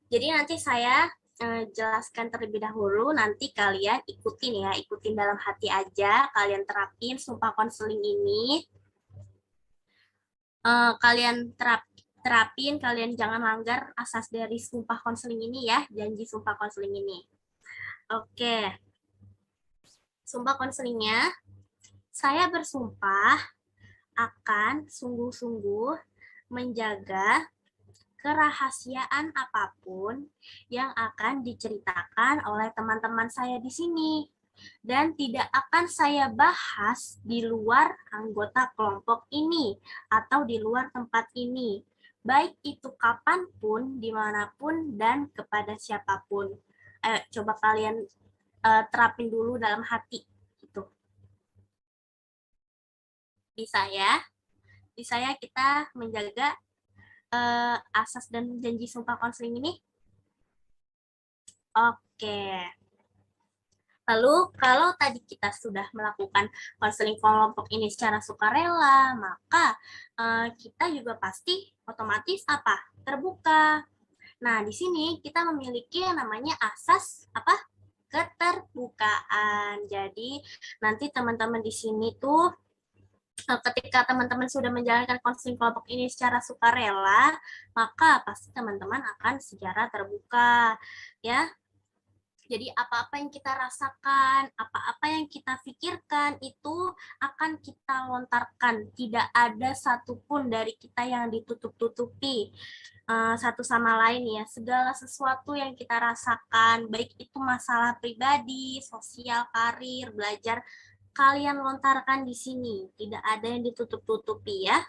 Speaker 7: Jadi nanti saya jelaskan terlebih dahulu, nanti kalian ikutin ya, ikutin dalam hati aja, kalian terapin sumpah konseling ini. Kalian terapin, kalian jangan langgar asas dari sumpah konseling ini ya, janji sumpah konseling ini. Oke. Sumpah konselingnya, saya bersumpah akan sungguh-sungguh menjaga kerahasiaan apapun yang akan diceritakan oleh teman-teman saya di sini, dan tidak akan saya bahas di luar anggota kelompok ini atau di luar tempat ini, baik itu kapanpun, dimanapun, dan kepada siapapun. Ayo, coba kalian terapin dulu dalam hati. Gitu. Bisa ya? Bisa ya kita menjaga asas dan janji sumpah konseling ini? Oke. Lalu kalau tadi kita sudah melakukan konseling kelompok ini secara sukarela, maka kita juga pasti otomatis apa? Terbuka. Nah, di sini kita memiliki yang namanya asas apa? Keterbukaan. Jadi nanti teman-teman di sini tuh ketika teman-teman sudah menjalankan konseling kelompok ini secara sukarela, maka pasti teman-teman akan secara terbuka, ya. Jadi apa-apa yang kita rasakan, apa-apa yang kita pikirkan itu akan kita lontarkan. Tidak ada satupun dari kita yang ditutup-tutupi satu sama lain ya. Segala sesuatu yang kita rasakan, baik itu masalah pribadi, sosial, karir, belajar, kalian lontarkan di sini. Tidak ada yang ditutup-tutupi ya.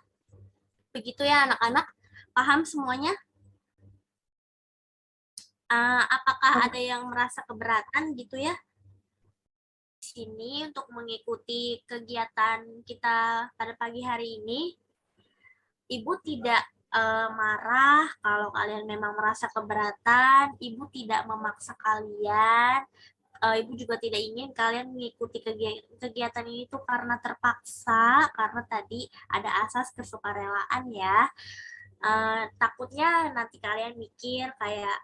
Speaker 7: Begitu ya anak-anak, paham semuanya? Apakah ada yang merasa keberatan gitu ya di sini untuk mengikuti kegiatan kita pada pagi hari ini? Ibu tidak marah kalau kalian memang merasa keberatan. Ibu tidak memaksa kalian. Ibu juga tidak ingin kalian mengikuti kegiatan ini tuh karena terpaksa, karena tadi ada asas kesukarelaan ya. Takutnya nanti kalian mikir kayak,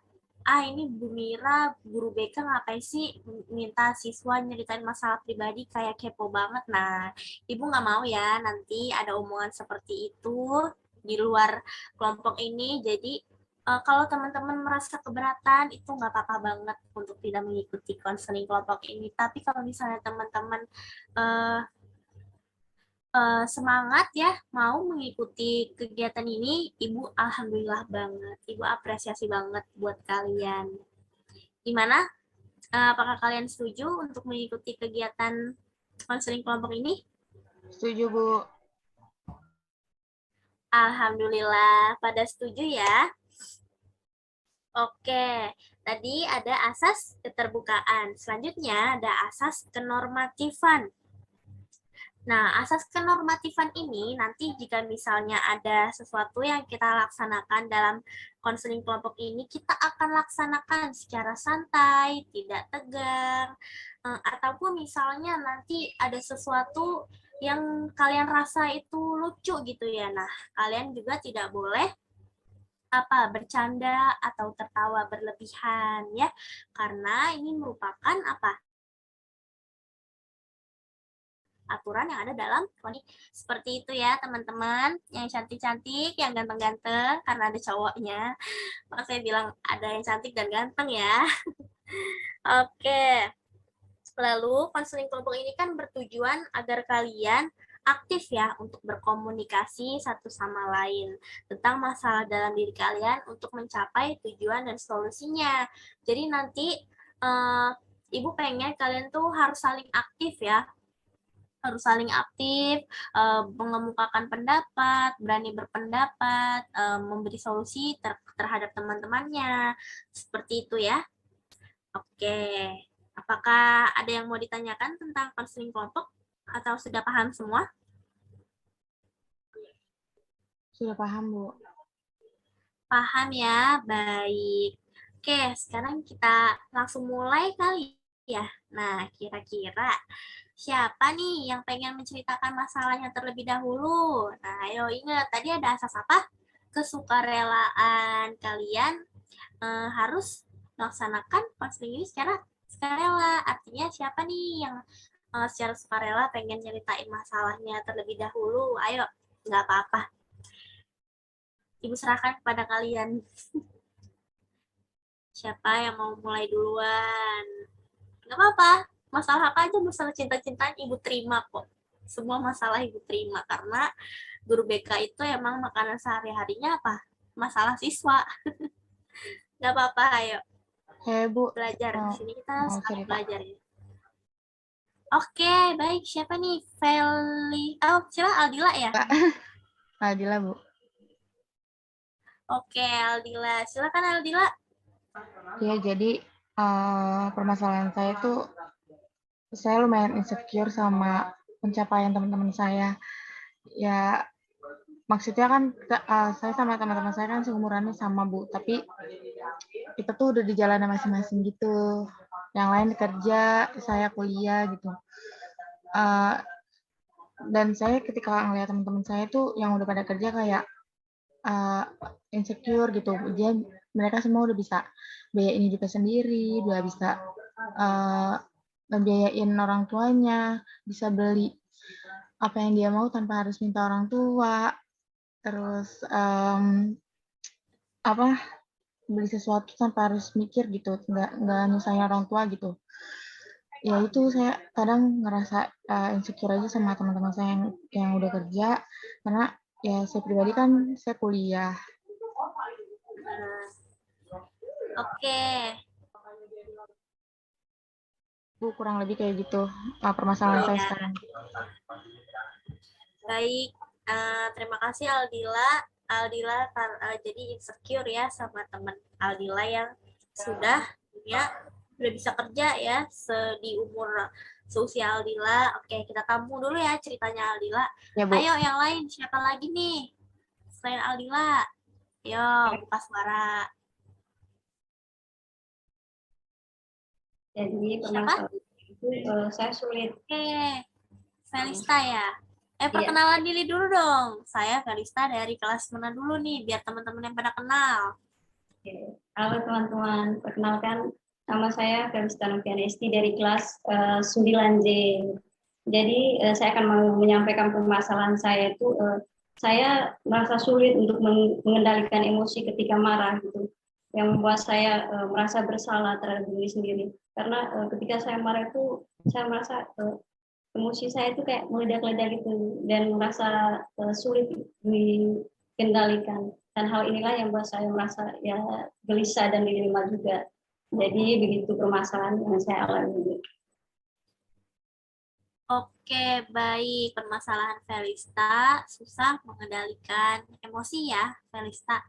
Speaker 7: ini Bu Mira, guru BK ngapain sih minta siswa nyeritain masalah pribadi, kayak kepo banget. Nah, Ibu nggak mau ya nanti ada omongan seperti itu di luar kelompok ini. Jadi kalau teman-teman merasa keberatan itu nggak apa-apa banget untuk tidak mengikuti konseling kelompok ini. Tapi kalau misalnya teman-teman semangat ya mau mengikuti kegiatan ini, Ibu alhamdulillah banget. Ibu apresiasi banget buat kalian. Gimana? Apakah kalian setuju untuk mengikuti kegiatan konseling kelompok ini?
Speaker 8: Setuju, Bu.
Speaker 7: Alhamdulillah pada setuju ya. Oke, tadi ada asas keterbukaan. Selanjutnya ada asas kenormatifan. Nah, asas kenormatifan ini nanti jika misalnya ada sesuatu yang kita laksanakan dalam konseling kelompok ini, kita akan laksanakan secara santai, tidak tegang, ataupun misalnya nanti ada sesuatu yang kalian rasa itu lucu gitu ya. Nah, kalian juga tidak boleh bercanda atau tertawa berlebihan ya, karena ini merupakan aturan yang ada dalam konik. Seperti itu ya teman-teman, yang cantik-cantik, yang ganteng-ganteng, karena ada cowoknya. Maka saya bilang ada yang cantik dan ganteng ya. Oke. Lalu konseling kelompok ini kan bertujuan agar kalian aktif ya untuk berkomunikasi satu sama lain tentang masalah dalam diri kalian untuk mencapai tujuan dan solusinya. Jadi nanti Ibu pengen kalian tuh harus saling aktif ya, harus saling aktif, mengemukakan pendapat, berani berpendapat, memberi solusi terhadap teman-temannya. Seperti itu ya. Oke. Apakah ada yang mau ditanyakan tentang konseling kelompok atau sudah paham semua?
Speaker 8: Sudah paham, Bu.
Speaker 7: Paham ya, baik. Oke, sekarang kita langsung mulai kali ya. Nah, kira-kira siapa nih yang pengen menceritakan masalahnya terlebih dahulu? Nah, ayo ingat, tadi ada asas apa? Kesukarelaan. Kalian harus melaksanakan konseling ini secara sukarela. Artinya siapa nih yang secara sukarela pengen nyeritain masalahnya terlebih dahulu? Ayo, nggak apa-apa. Ibu serahkan kepada kalian. Siapa yang mau mulai duluan? Nggak apa-apa. Masalah apa aja, masalah cinta-cintaan Ibu terima kok. Semua masalah Ibu terima, karena guru BK itu emang makanan sehari-harinya apa? Masalah siswa. Nggak apa-apa, ayo.
Speaker 8: Bu.
Speaker 7: Belajar. Di sini kita sangat belajar ya. Oke, baik. Siapa nih? Feli. Siapa? Aldila ya?
Speaker 8: Aldila, Bu.
Speaker 7: Oke, Aldila. Silakan Aldila.
Speaker 8: Ya, jadi permasalahan saya itu saya lumayan insecure sama pencapaian teman-teman saya. Ya, maksudnya kan saya sama teman-teman saya kan seumurannya sama, Bu, tapi kita tuh udah di jalan masing-masing gitu. Yang lain kerja, saya kuliah gitu. Dan saya ketika ngeliat teman-teman saya tuh yang udah pada kerja kayak insecure gitu. Dia mereka semua udah bisa biayain hidupnya sendiri, udah bisa ngebiayain orang tuanya, bisa beli apa yang dia mau tanpa harus minta orang tua. Terus beli sesuatu tanpa harus mikir gitu, nggak nyusahin orang tua gitu. Ya itu saya kadang ngerasa insecure aja sama teman-teman saya yang udah kerja, karena ya saya pribadi kan saya kuliah.
Speaker 7: Oke.
Speaker 8: Bu, kurang lebih kayak gitu permasalahan saya
Speaker 7: Iya.
Speaker 8: sekarang.
Speaker 7: Baik, terima kasih Aldila. Aldila jadi insecure ya sama teman Aldila yang sudah udah bisa kerja ya di umur seusia Aldila. Oke, kita tampung dulu ya ceritanya Aldila.
Speaker 8: Ya, Bu.
Speaker 7: Ayo yang lain, siapa lagi nih selain Aldila? Ayo buka suara.
Speaker 12: Jadi permasalahan itu saya sulit.
Speaker 7: Oke, Felista ya. Perkenalan diri dulu dong. Saya Felista dari kelas mana dulu nih, biar teman-teman yang pada kenal.
Speaker 12: Halo teman-teman, perkenalkan nama saya Felista Novianesti dari kelas 9J. Jadi saya akan menyampaikan permasalahan saya itu, saya merasa sulit untuk mengendalikan emosi ketika marah gitu, yang membuat saya merasa bersalah terhadap diri sendiri. Karena ketika saya marah itu, saya merasa emosi saya itu kayak meledak-ledak gitu dan merasa sulit dikendalikan. Dan hal inilah yang membuat saya merasa ya gelisah dan dilema juga. Jadi begitu permasalahan yang saya alami.
Speaker 7: Oke, baik. Permasalahan Felista susah mengendalikan emosi ya, Felista.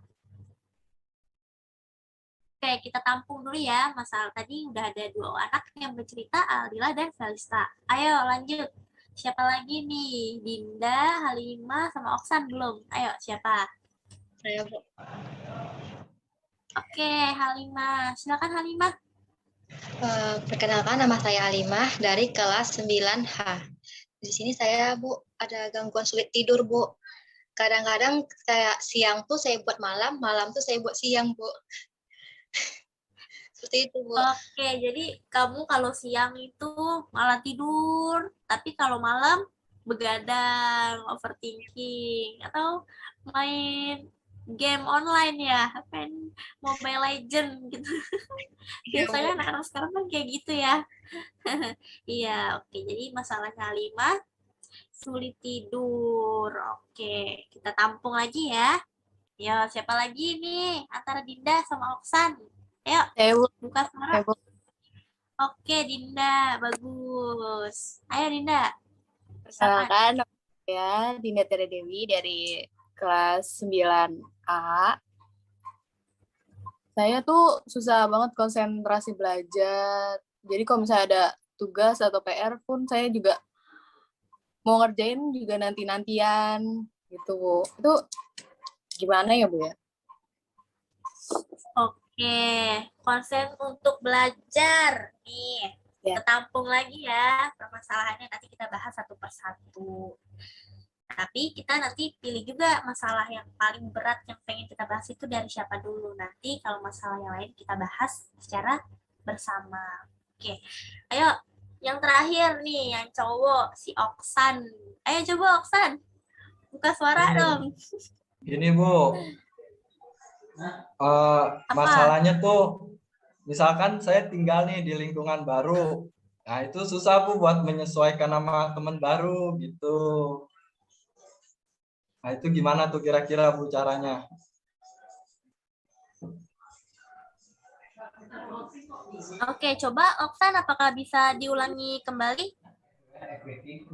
Speaker 7: Oke, kita tampung dulu ya. Masalah tadi udah ada 2 anak yang bercerita, Aldila dan Felista. Ayo lanjut. Siapa lagi nih? Dinda, Halimah, sama Oksan belum? Ayo, siapa?
Speaker 11: Saya, Bu.
Speaker 7: Oke, Halimah. Silakan Halimah.
Speaker 11: Perkenalkan, nama saya Halimah dari kelas 9H. Di sini saya, Bu, ada gangguan sulit tidur, Bu. Kadang-kadang kayak siang tuh saya buat malam, malam tuh saya buat siang, Bu. Seperti itu, Bu.
Speaker 7: Oke, jadi kamu kalau siang itu malah tidur, tapi kalau malam begadang, overthinking, atau main game online ya, main Mobile Legend gitu. Biasanya anak-anak sekarang kan kayak gitu ya. Iya, oke. Jadi masalahnya Halimah sulit tidur. Oke, kita tampung lagi ya. Ya, siapa lagi nih antara Dinda sama Oksan? Ayo, buka suara. Oke, Dinda, bagus. Ayo, Dinda.
Speaker 10: Perkenalkan, nama saya Dinda Tere Dewi dari kelas 9A. Saya tuh susah banget konsentrasi belajar. Jadi kalau misalnya ada tugas atau PR pun saya juga mau ngerjain juga nanti-nantian gitu, Bu. Itu gimana ya, Bu ya?
Speaker 7: Oke, konsen untuk belajar. Nih, kita tampung lagi ya. Permasalahannya nanti kita bahas satu persatu. Tapi kita nanti pilih juga masalah yang paling berat yang pengen kita bahas itu dari siapa dulu. Nanti kalau masalah yang lain kita bahas secara bersama. Oke, ayo yang terakhir nih, yang cowok, si Oksan. Ayo coba Oksan, buka suara dong.
Speaker 9: Gini Bu, masalahnya tuh, misalkan saya tinggal nih di lingkungan baru, nah itu susah Bu buat menyesuaikan sama teman baru gitu. Nah itu gimana tuh kira-kira Bu caranya?
Speaker 7: Oke, coba Oksan apakah bisa diulangi kembali?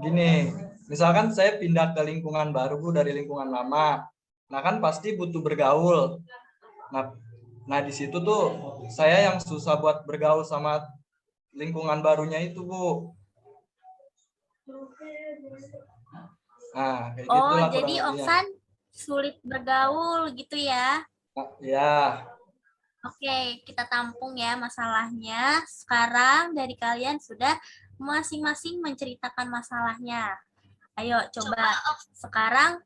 Speaker 9: Gini, misalkan saya pindah ke lingkungan baru Bu dari lingkungan lama. Nah kan pasti butuh bergaul. Nah di situ tuh saya yang susah buat bergaul sama lingkungan barunya itu Bu. Nah, kayak gitulah
Speaker 7: jadi Oksan sulit bergaul gitu ya?
Speaker 9: Ya.
Speaker 7: Oke, kita tampung ya masalahnya. Sekarang dari kalian sudah masing-masing menceritakan masalahnya. Ayo coba sekarang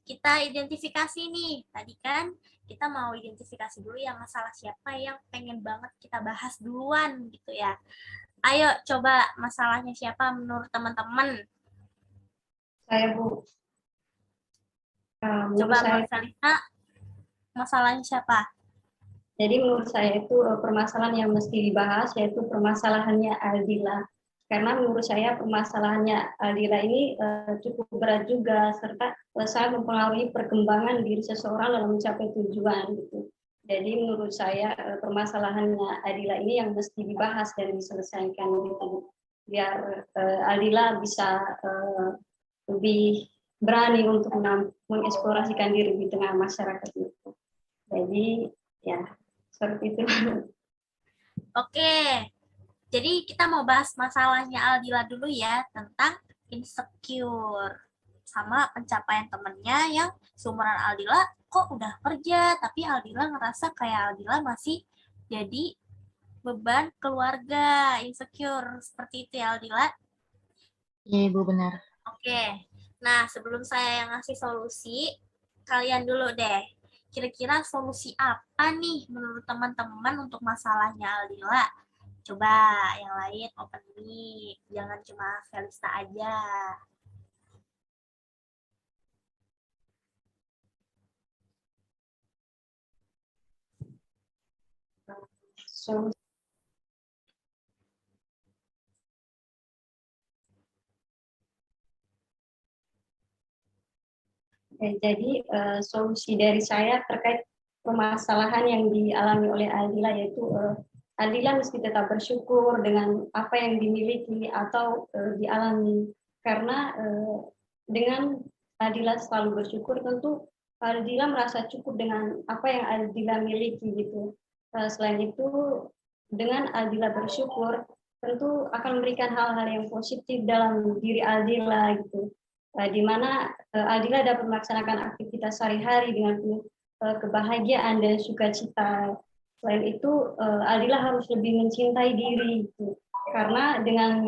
Speaker 7: kita identifikasi nih. Tadi kan kita mau identifikasi dulu ya masalah siapa yang pengen banget kita bahas duluan gitu ya. Ayo coba masalahnya siapa menurut teman-teman?
Speaker 12: Saya, Bu.
Speaker 7: Coba Mbak Salita, masalahnya siapa?
Speaker 12: Jadi menurut saya itu permasalahan yang mesti dibahas yaitu permasalahannya Aldila. Karena menurut saya permasalahannya Aldila ini cukup berat juga serta sangat mempengaruhi perkembangan diri seseorang dalam mencapai tujuan gitu. Jadi menurut saya permasalahannya Aldila ini yang mesti dibahas dan diselesaikan gitu. Biar Aldila bisa lebih berani untuk mengeksplorasikan diri di tengah masyarakat itu. Jadi ya seperti itu.
Speaker 7: Oke, jadi kita mau bahas masalahnya Aldila dulu ya, tentang insecure sama pencapaian temennya yang seumuran Aldila kok udah kerja, tapi Aldila ngerasa kayak Aldila masih jadi beban keluarga, insecure, seperti itu ya Aldila.
Speaker 8: Iya, Ibu, benar.
Speaker 7: Oke, nah sebelum saya yang ngasih solusi, kalian dulu deh. Kira-kira solusi apa nih menurut teman-teman untuk masalahnya Aldila? Coba yang lain open mic, jangan cuma Felista aja.
Speaker 12: Jadi solusi dari saya terkait permasalahan yang dialami oleh Aldila yaitu Aldila mesti tetap bersyukur dengan apa yang dimiliki atau dialami karena dengan Aldila selalu bersyukur tentu Aldila merasa cukup dengan apa yang Aldila miliki gitu. Selain itu dengan Aldila bersyukur tentu akan memberikan hal-hal yang positif dalam diri Aldila gitu. Di mana Aldila dapat melaksanakan aktivitas sehari-hari dengan penuh kebahagiaan dan sukacita. Selain itu, Aldila harus lebih mencintai diri, gitu. Karena dengan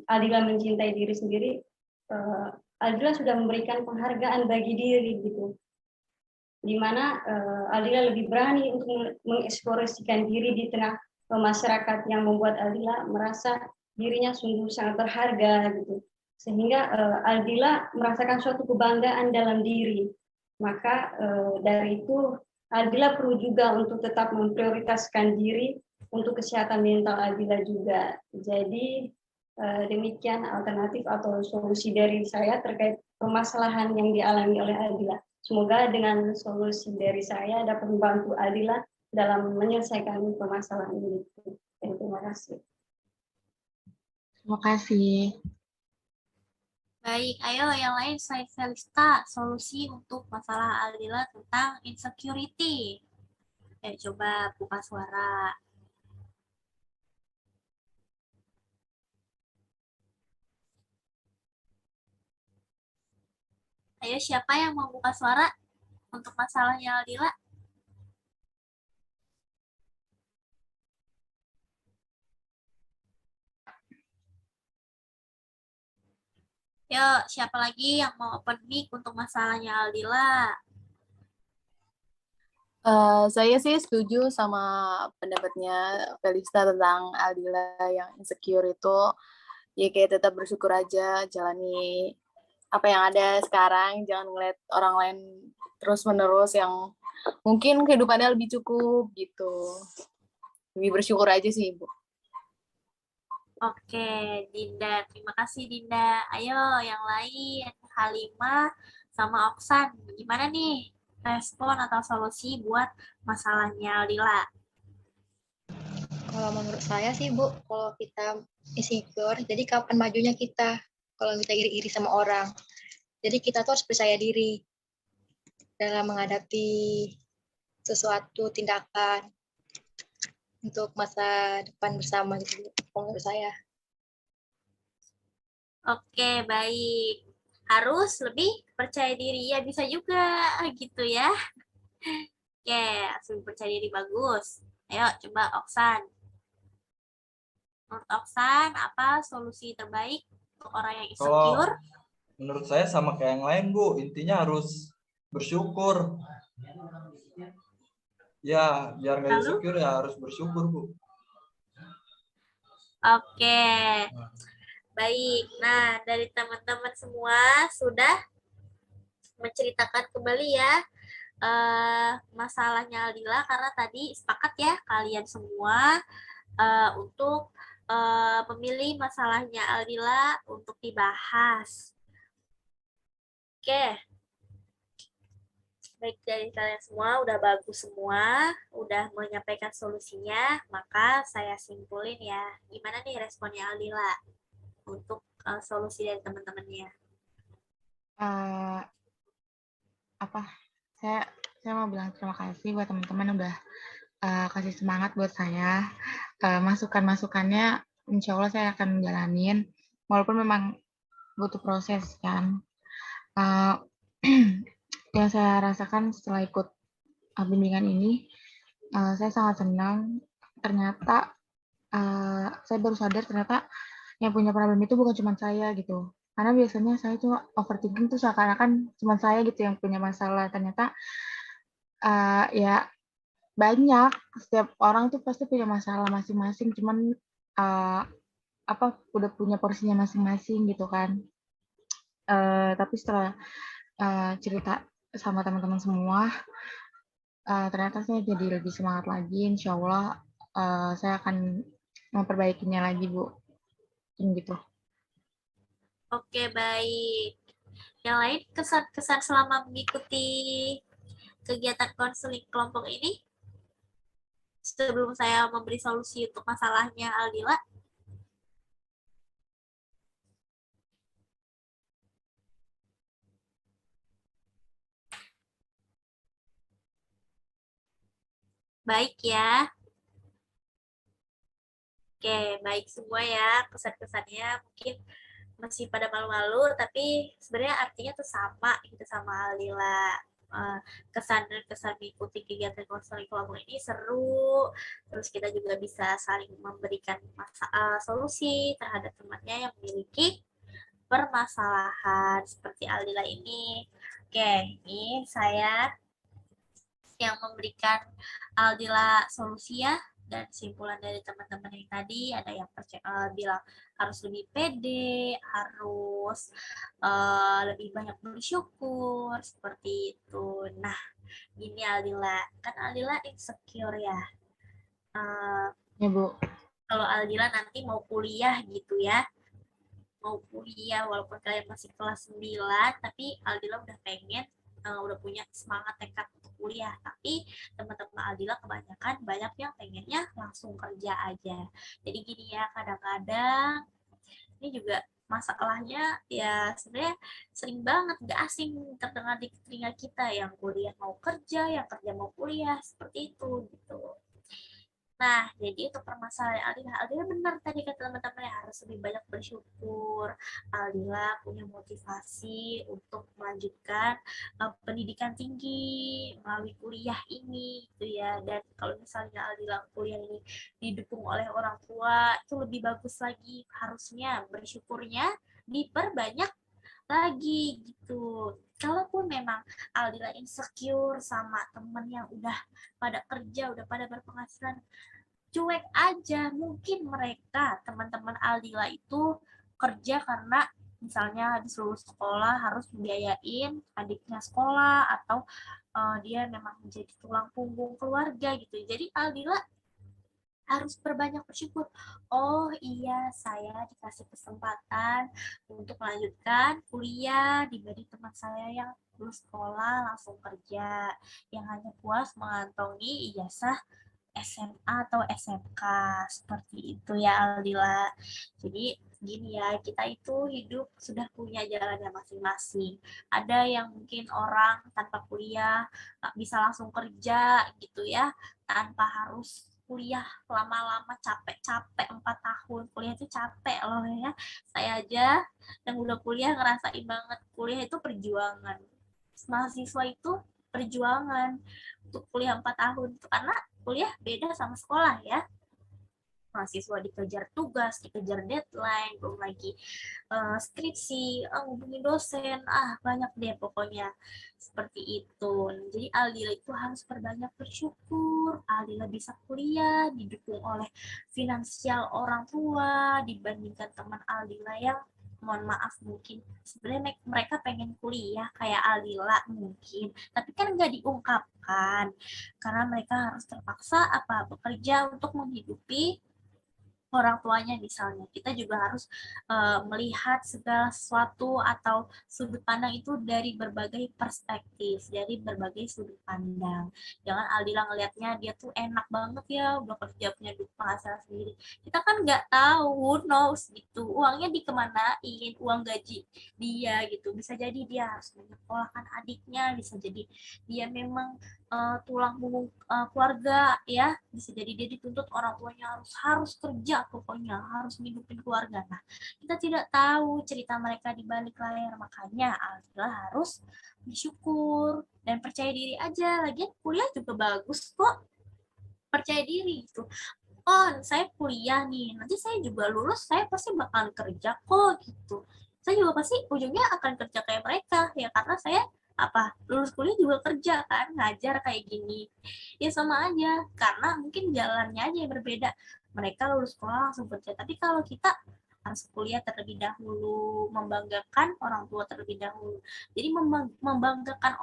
Speaker 12: Aldila mencintai diri sendiri, Aldila sudah memberikan penghargaan bagi diri, gitu. Di mana Aldila lebih berani untuk mengeksplorasikan diri di tengah masyarakat yang membuat Aldila merasa dirinya sungguh sangat berharga, gitu. Sehingga Aldila merasakan suatu kebanggaan dalam diri. Maka dari itu Aldila perlu juga untuk tetap memprioritaskan diri untuk kesehatan mental Aldila juga. Jadi demikian alternatif atau solusi dari saya terkait permasalahan yang dialami oleh Aldila. Semoga dengan solusi dari saya dapat membantu Aldila dalam menyelesaikan permasalahan ini. Terima kasih.
Speaker 8: Terima kasih.
Speaker 7: Baik, ayo yang lain selain Felista, solusi untuk masalah Aldila tentang insecurity. Coba buka suara. Ayo siapa yang mau buka suara untuk masalahnya Aldila? Yuk, siapa lagi yang mau open mic untuk masalahnya Aldila?
Speaker 10: Saya sih setuju sama pendapatnya Felista tentang Aldila yang insecure itu. Ya kayak tetap bersyukur aja, jalani apa yang ada sekarang, jangan ngeliat orang lain terus-menerus yang mungkin kehidupannya lebih cukup gitu. Lebih bersyukur aja sih, Ibu.
Speaker 7: Oke, Dinda. Terima kasih, Dinda. Ayo, yang lain. Halimah sama Oksan. Gimana nih respon atau solusi buat masalahnya Aldila?
Speaker 11: Kalau menurut saya sih, Bu, kalau kita insecure, jadi kapan majunya kita? Kalau kita iri-iri sama orang. Jadi kita tuh harus percaya diri dalam menghadapi sesuatu tindakan untuk masa depan bersama gitu menurut saya.
Speaker 7: Oke, baik. Harus lebih percaya diri. Ya, bisa juga gitu ya. Oke, langsung percaya diri bagus. Ayo, coba Oksan. Menurut Oksan, apa solusi terbaik untuk orang yang insecure?
Speaker 9: Kalau menurut saya sama kayak yang lain, Bu. Intinya harus bersyukur. Ya, biar nggak insecure ya harus bersyukur, Bu.
Speaker 7: Oke. Baik. Nah, dari teman-teman semua sudah menceritakan kembali ya masalahnya Aldila karena tadi sepakat ya kalian semua untuk memilih masalahnya Aldila untuk dibahas. Oke, baik dari kalian semua udah bagus semua, udah menyampaikan solusinya, maka saya simpulin ya. Gimana nih responnya Aldila untuk solusi dari teman-temannya?
Speaker 8: Apa? Saya mau bilang terima kasih buat teman-teman udah kasih semangat buat saya. Masukan-masukannya insya Allah saya akan jalanin, walaupun memang butuh proses kan. Yang saya rasakan setelah ikut bimbingan ini, saya sangat senang. Ternyata saya baru sadar ternyata yang punya problem itu bukan cuma saya gitu. Karena biasanya saya tuh overthinking tuh seakan-akan cuma saya gitu yang punya masalah. Ternyata ya banyak, setiap orang tuh pasti punya masalah masing-masing. Cuman udah punya porsinya masing-masing gitu kan. Tapi setelah cerita sama teman-teman semua, ternyata saya jadi lebih semangat lagi. Insya Allah saya akan memperbaikinya lagi, Bu. Gitu.
Speaker 7: Oke, baik. Yang lain kesan-kesan selama mengikuti kegiatan konseling kelompok ini? Sebelum saya memberi solusi untuk masalahnya Aldila. Baik ya. Oke, baik semua ya. Kesan-kesannya mungkin masih pada malu-malu, tapi sebenarnya artinya tuh sama gitu sama Aldila. Kesan dan kesan mengikuti kegiatan konseling kelompok ini seru, terus kita juga bisa saling memberikan solusi terhadap temannya yang memiliki permasalahan seperti Aldila ini. Oke, ini saya yang memberikan Aldila solusi ya, dan kesimpulan dari teman-teman yang tadi ada yang bilang harus lebih pede, harus lebih banyak bersyukur seperti itu. Nah, gini Aldila, kan Aldila insecure ya.
Speaker 8: Ya, Bu.
Speaker 7: Kalau Aldila nanti mau kuliah gitu ya, mau kuliah walaupun kalian masih kelas 9, tapi Aldila udah pengen udah punya semangat tekad untuk kuliah, tapi teman-teman Aldila kebanyakan banyak yang pengennya langsung kerja aja. Jadi gini ya, kadang-kadang ini juga masalahnya ya sebenarnya sering banget gak asing terdengar di telinga kita, yang kuliah mau kerja, yang kerja mau kuliah, seperti itu gitu. Nah, jadi untuk permasalahan Aldila benar tadi kata teman-teman ya, harus lebih banyak bersyukur. Aldila punya motivasi untuk melanjutkan pendidikan tinggi melalui kuliah ini, gitu ya. Dan kalau misalnya Aldila kuliah ini didukung oleh orang tua, itu lebih bagus lagi. Harusnya bersyukurnya diperbanyak lagi gitu. Kalaupun memang Aldila insecure sama temen yang udah pada kerja, udah pada berpenghasilan, cuek aja. Mungkin mereka, teman-teman Aldila itu kerja karena misalnya disuruh sekolah harus membiayain adiknya sekolah, atau dia memang menjadi tulang punggung keluarga gitu. Jadi Aldila harus berbanyak bersyukur. Oh iya, saya dikasih kesempatan untuk melanjutkan kuliah dibanding teman saya yang lulus sekolah langsung kerja, yang hanya puas mengantongi ijazah SMA atau SMK. Seperti itu ya Aldila. Jadi gini ya, kita itu hidup sudah punya jalannya masing-masing. Ada yang mungkin orang tanpa kuliah bisa langsung kerja gitu ya, tanpa harus kuliah lama-lama, capek-capek 4 tahun. Kuliah itu capek loh ya. Saya aja yang udah kuliah ngerasain banget, kuliah itu perjuangan. Mahasiswa itu perjuangan untuk kuliah 4 tahun itu, karena kuliah beda sama sekolah ya. Mahasiswa dikejar tugas, dikejar deadline, belum lagi skripsi, ngubungin dosen, banyak deh pokoknya seperti itu. Jadi Aldila itu harus perbanyak bersyukur. Aldila bisa kuliah didukung oleh finansial orang tua dibandingkan teman Aldila yang mohon maaf mungkin sebenarnya mereka pengen kuliah kayak Alila mungkin, tapi kan nggak diungkapkan karena mereka harus terpaksa bekerja untuk menghidupi orang tuanya. Misalnya kita juga harus melihat segala sesuatu atau sudut pandang itu dari berbagai perspektif, dari berbagai sudut pandang. Jangan Aldila ngelihatnya dia tuh enak banget ya udah kerja punya duit penghasilan sendiri, kita kan nggak tahu, who knows gitu uangnya dikemanain, uang gaji dia gitu. Bisa jadi dia harus menyekolahkan adiknya, bisa jadi dia memang tulang punggung keluarga ya, bisa jadi dia dituntut orang tuanya harus kerja, pokoknya harus ngidupin keluarga. Nah, kita tidak tahu cerita mereka di balik layar, makanya Aldila harus bersyukur dan percaya diri aja. Lagian kuliah juga bagus kok, percaya diri itu. Oh, saya kuliah nih, nanti saya juga lulus, saya pasti bakalan kerja kok gitu. Saya juga pasti ujungnya akan kerja kayak mereka ya, karena saya lulus kuliah juga kerja kan, ngajar kayak gini ya, sama aja karena mungkin jalannya aja yang berbeda. Mereka lulus sekolah langsung kerja, tapi kalau kita harus kuliah terlebih dahulu, membanggakan orang tua terlebih dahulu. Jadi membanggakan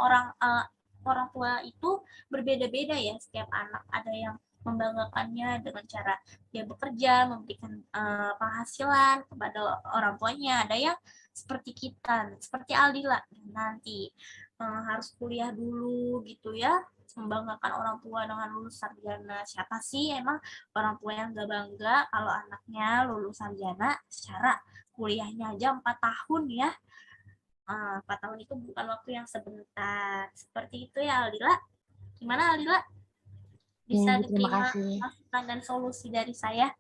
Speaker 7: orang tua itu berbeda-beda ya, setiap anak. Ada yang membanggakannya dengan cara dia bekerja, memberikan penghasilan kepada orang tuanya. Ada yang seperti kita, seperti Aldila nanti harus kuliah dulu gitu ya, membanggakan orang tua dengan lulus sarjana. Siapa sih emang orang tua yang gak bangga kalau anaknya lulus sarjana secara kuliahnya aja 4 tahun ya. 4 tahun itu bukan waktu yang sebentar. Seperti itu ya Aldila. Gimana Aldila? Bisa diterima masukan dan solusi dari saya?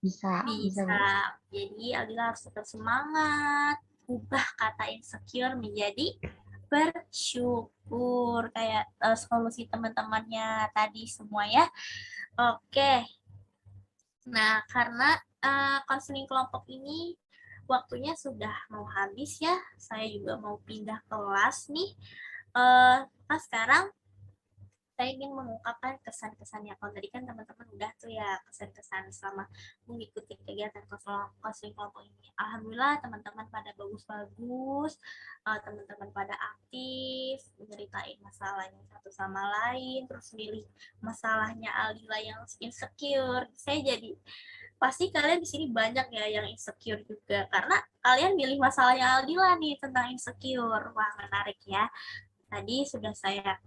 Speaker 8: Bisa.
Speaker 7: Jadi Aldila harus tetap semangat, ubah kata insecure menjadi bersyukur kayak solusi teman-temannya tadi semua ya. Oke. Nah, karena konseling kelompok ini waktunya sudah mau habis ya, saya juga mau pindah kelas nih. Nah, sekarang saya ingin mengungkapkan kesan-kesannya. Kalau tadi kan teman-teman udah tuh ya kesan-kesan selama mengikuti kegiatan konseling kelompok ini. Alhamdulillah teman-teman pada bagus-bagus, teman-teman pada aktif, menceritain masalahnya satu sama lain, terus milih masalahnya Aldila yang insecure. Saya jadi pasti kalian di sini banyak ya yang insecure juga, karena kalian milih masalahnya Aldila nih tentang insecure. Wah, menarik ya. Tadi sudah saya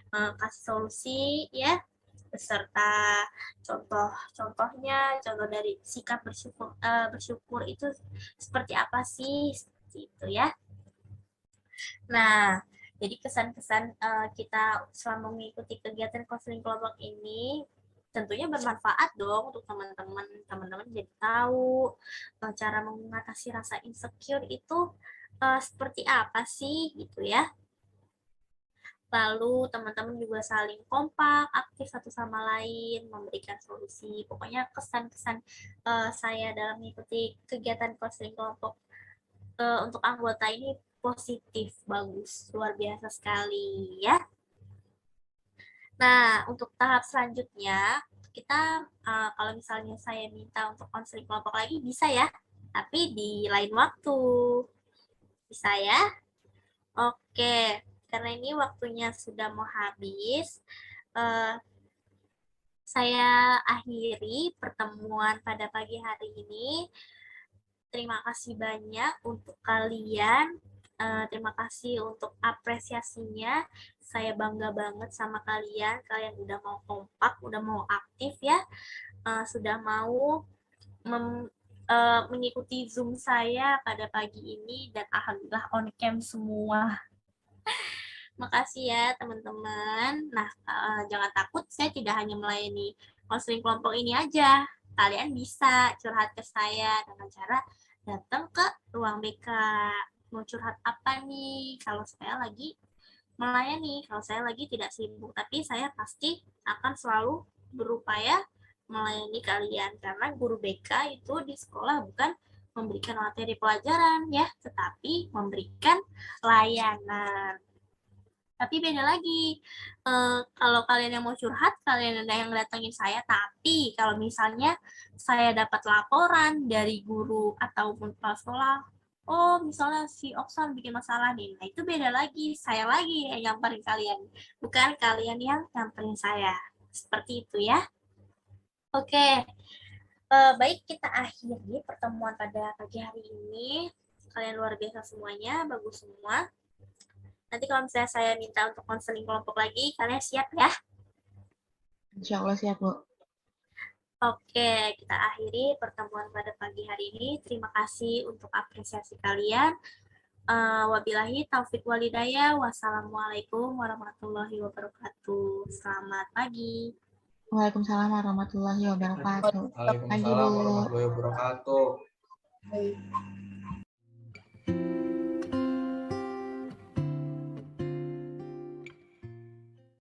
Speaker 7: kasih solusi ya, beserta contoh-contohnya, contoh dari sikap bersyukur itu seperti apa sih, seperti itu ya. Nah, jadi kesan-kesan kita selama mengikuti kegiatan konseling kelompok ini tentunya bermanfaat dong untuk teman-teman. Teman-teman jadi tahu cara mengatasi rasa insecure itu seperti apa sih gitu ya. Lalu teman-teman juga saling kompak, aktif satu sama lain, memberikan solusi. Pokoknya kesan-kesan saya dalam mengikuti kegiatan konseling kelompok untuk anggota ini positif, bagus, luar biasa sekali ya. Nah, untuk tahap selanjutnya, kita kalau misalnya saya minta untuk konseling kelompok lagi bisa ya, tapi di lain waktu. Bisa ya? Oke. Karena ini waktunya sudah mau habis, saya akhiri pertemuan pada pagi hari ini. Terima kasih banyak untuk kalian. Terima kasih untuk apresiasinya. Saya bangga banget sama kalian. Kalian udah mau kompak, udah mau aktif ya. Sudah mau mengikuti Zoom saya pada pagi ini, dan alhamdulillah on cam semua. Makasih ya teman-teman. Nah, jangan takut, saya tidak hanya melayani konseling kelompok ini aja. Kalian bisa curhat ke saya dengan cara datang ke ruang BK. Mau curhat apa nih? Kalau saya lagi melayani, kalau saya lagi tidak sibuk, tapi saya pasti akan selalu berupaya melayani kalian, karena guru BK itu di sekolah bukan memberikan materi pelajaran ya, tetapi memberikan layanan. Tapi beda lagi, kalau kalian yang mau curhat, kalian yang datengin saya. Tapi kalau misalnya saya dapat laporan dari guru ataupun kepala sekolah, oh misalnya si Oksan bikin masalah nih, nah itu beda lagi. Saya lagi yang nyamperin kalian, bukan kalian yang nyamperin saya. Seperti itu ya. Oke, baik, kita akhiri pertemuan pada pagi hari ini. Kalian luar biasa semuanya, bagus semua. Nanti kalau misalnya saya minta untuk konseling kelompok lagi, kalian siap ya?
Speaker 8: Insya Allah siap, Bu.
Speaker 7: Oke, kita akhiri pertemuan pada pagi hari ini. Terima kasih untuk apresiasi kalian. Wabillahi taufik walhidayah. Wassalamualaikum warahmatullahi wabarakatuh. Selamat pagi.
Speaker 8: Waalaikumsalam warahmatullahi wabarakatuh.
Speaker 9: Waalaikumsalam warahmatullahi wabarakatuh.
Speaker 10: Baik.